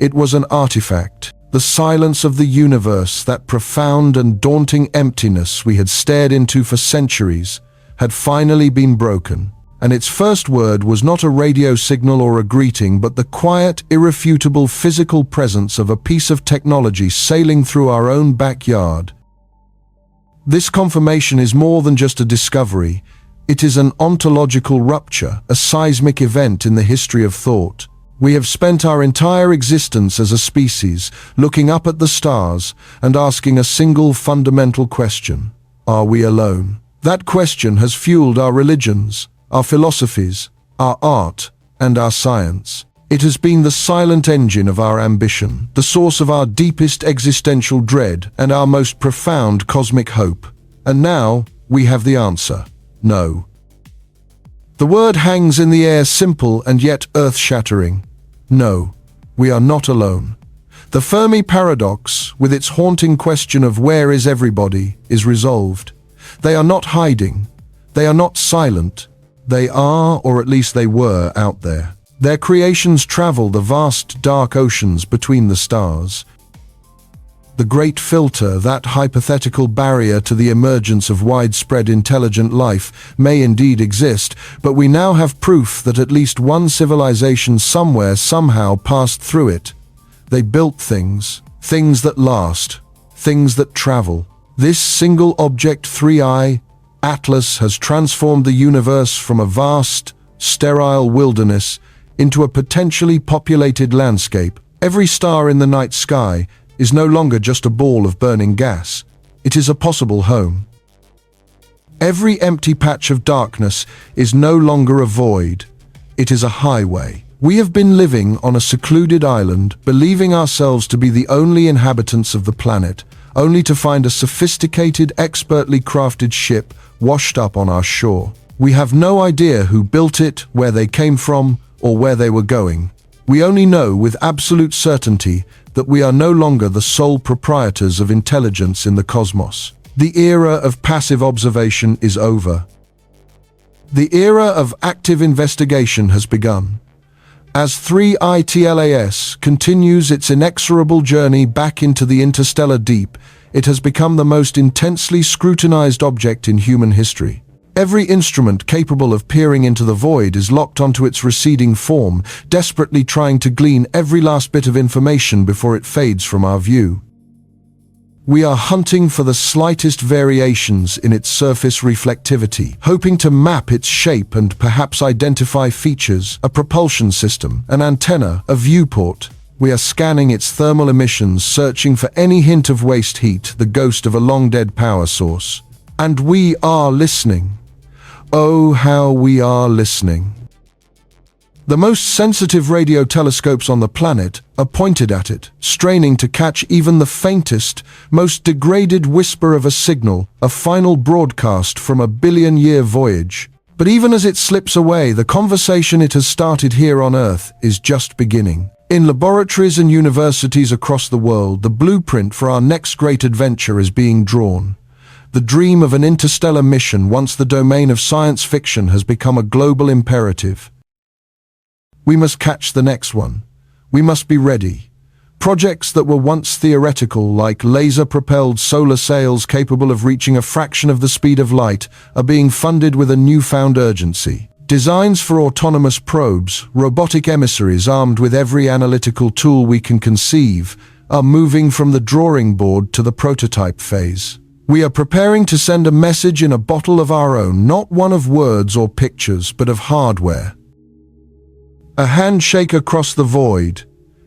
It was an artifact. The silence of the universe, that profound and daunting emptiness we had stared into for centuries, had finally been broken. And its first word was not a radio signal or a greeting, but the quiet, irrefutable physical presence of a piece of technology sailing through our own backyard. This confirmation is more than just a discovery. It is an ontological rupture, a seismic event in the history of thought. We have spent our entire existence as a species looking up at the stars and asking a single fundamental question: are we alone? That question has fueled our religions, our philosophies, our art, and our science. It has been the silent engine of our ambition, the source of our deepest existential dread and our most profound cosmic hope. And now, we have the answer: no. The word hangs in the air, simple and yet earth-shattering. No, we are not alone. The Fermi paradox, with its haunting question of where is everybody, is resolved. They are not hiding. They are not silent. They are, or at least they were, out there. Their creations travel the vast, dark oceans between the stars. The great filter, that hypothetical barrier to the emergence of widespread intelligent life, may indeed exist, but we now have proof that at least one civilization somewhere somehow passed through it. They built things, things that last, things that travel. This single object, 3I, Atlas, has transformed the universe from a vast, sterile wilderness into a potentially populated landscape. Every star in the night sky is no longer just a ball of burning gas. It is a possible home. Every empty patch of darkness is no longer a void. It is a highway. We have been living on a secluded island, believing ourselves to be the only inhabitants of the planet, only to find a sophisticated, expertly crafted ship washed up on our shore. We have no idea who built it, where they came from, or where they were going. We only know with absolute certainty that we are no longer the sole proprietors of intelligence in the cosmos. The era of passive observation is over. The era of active investigation has begun. As 3ITLAS continues its inexorable journey back into the interstellar deep, it has become the most intensely scrutinized object in human history. Every instrument capable of peering into the void is locked onto its receding form, desperately trying to glean every last bit of information before it fades from our view. We are hunting for the slightest variations in its surface reflectivity, hoping to map its shape and perhaps identify features: a propulsion system, an antenna, a viewport. We are scanning its thermal emissions, searching for any hint of waste heat, the ghost of a long-dead power source. And we are listening. Oh, how we are listening. The most sensitive radio telescopes on the planet are pointed at it, straining to catch even the faintest, most degraded whisper of a signal, a final broadcast from a billion-year voyage. But even as it slips away, the conversation it has started here on Earth is just beginning. In laboratories and universities across the world, the blueprint for our next great adventure is being drawn. The dream of an interstellar mission, once the domain of science fiction, has become a global imperative. We must catch the next one. We must be ready. Projects that were once theoretical, like laser-propelled solar sails capable of reaching a fraction of the speed of light, are being funded with a newfound urgency. Designs for autonomous probes, robotic emissaries armed with every analytical tool we can conceive, are moving from the drawing board to the prototype phase. We are preparing to send a message in a bottle of our own, not one of words or pictures, but of hardware. A handshake across the void.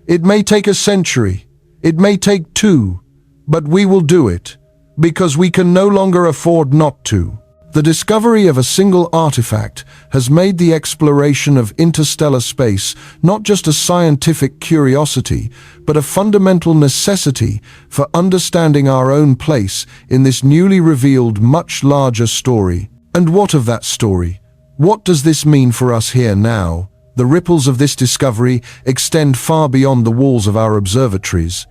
It may take a century, it may take 2, but we will do it, because we can no longer afford not to. The discovery of a single artifact has made the exploration of interstellar space not just a scientific curiosity, but a fundamental necessity for understanding our own place in this newly revealed, much larger story. And what of that story? What does this mean for us here now? The ripples of this discovery extend far beyond the walls of our observatories.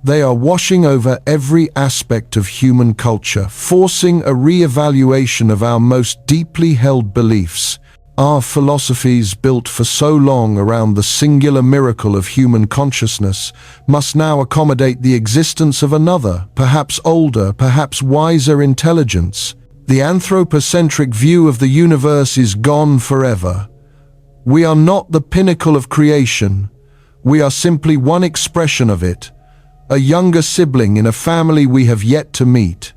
They are washing over every aspect of human culture, forcing a re-evaluation of our most deeply held beliefs. Our philosophies, built for so long around the singular miracle of human consciousness, must now accommodate the existence of another, perhaps older, perhaps wiser intelligence. The anthropocentric view of the universe is gone forever. We are not the pinnacle of creation. We are simply one expression of it, a younger sibling in a family we have yet to meet.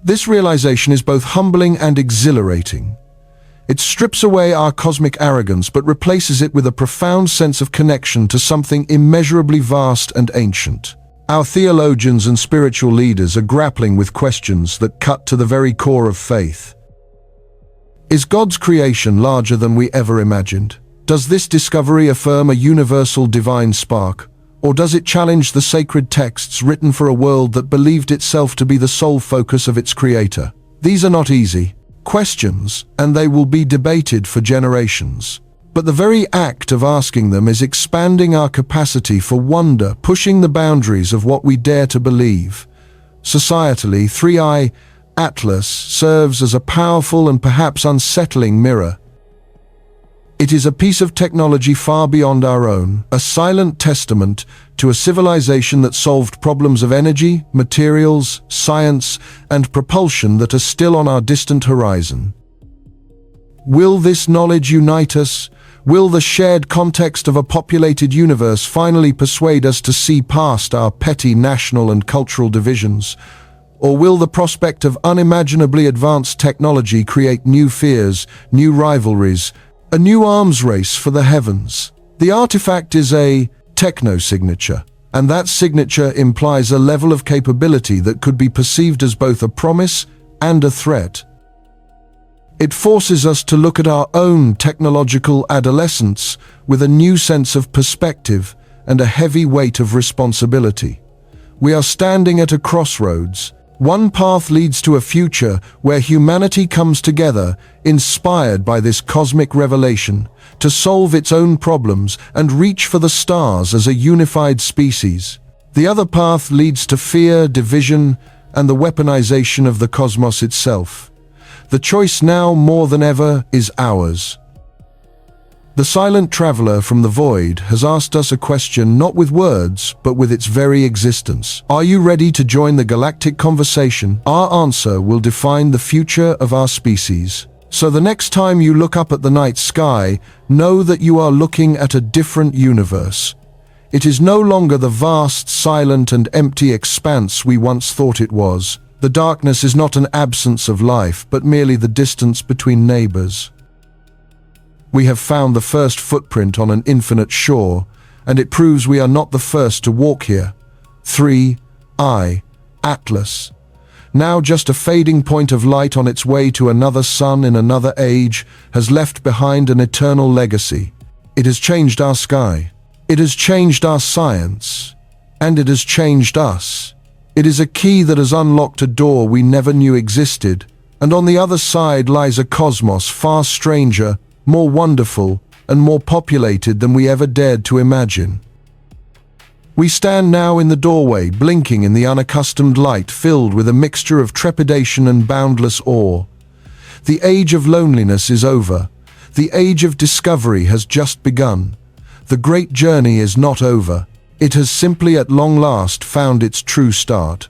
This realization is both humbling and exhilarating. It strips away our cosmic arrogance but replaces it with a profound sense of connection to something immeasurably vast and ancient. Our theologians and spiritual leaders are grappling with questions that cut to the very core of faith. Is God's creation larger than we ever imagined? Does this discovery affirm a universal divine spark? Or does it challenge the sacred texts written for a world that believed itself to be the sole focus of its creator? These are not easy questions, and they will be debated for generations. But the very act of asking them is expanding our capacity for wonder, pushing the boundaries of what we dare to believe. Societally, 3i Atlas serves as a powerful and perhaps unsettling mirror. It is a piece of technology far beyond our own, a silent testament to a civilization that solved problems of energy, materials, science, and propulsion that are still on our distant horizon. Will this knowledge unite us? Will the shared context of a populated universe finally persuade us to see past our petty national and cultural divisions? Or will the prospect of unimaginably advanced technology create new fears, new rivalries, a new arms race for the heavens? The artifact is a techno-signature, and that signature implies a level of capability that could be perceived as both a promise and a threat. It forces us to look at our own technological adolescence with a new sense of perspective and a heavy weight of responsibility. We are standing at a crossroads. One path leads to a future where humanity comes together, inspired by this cosmic revelation, to solve its own problems and reach for the stars as a unified species. The other path leads to fear, division, and the weaponization of the cosmos itself. The choice now, more than ever, is ours. The silent traveler from the void has asked us a question not with words, but with its very existence. Are you ready to join the galactic conversation? Our answer will define the future of our species. So the next time you look up at the night sky, know that you are looking at a different universe. It is no longer the vast, silent, and empty expanse we once thought it was. The darkness is not an absence of life, but merely the distance between neighbors. We have found the first footprint on an infinite shore, and it proves we are not the first to walk here. 3i Atlas, now just a fading point of light on its way to another sun in another age, has left behind an eternal legacy. It has changed our sky. It has changed our science. And it has changed us. It is a key that has unlocked a door we never knew existed, And on the other side lies a cosmos far stranger, more wonderful, and more populated than we ever dared to imagine. We stand now in the doorway, blinking in the unaccustomed light, filled with a mixture of trepidation and boundless awe. The age of loneliness is over. The age of discovery has just begun. The great journey is not over. It has simply at long last found its true start.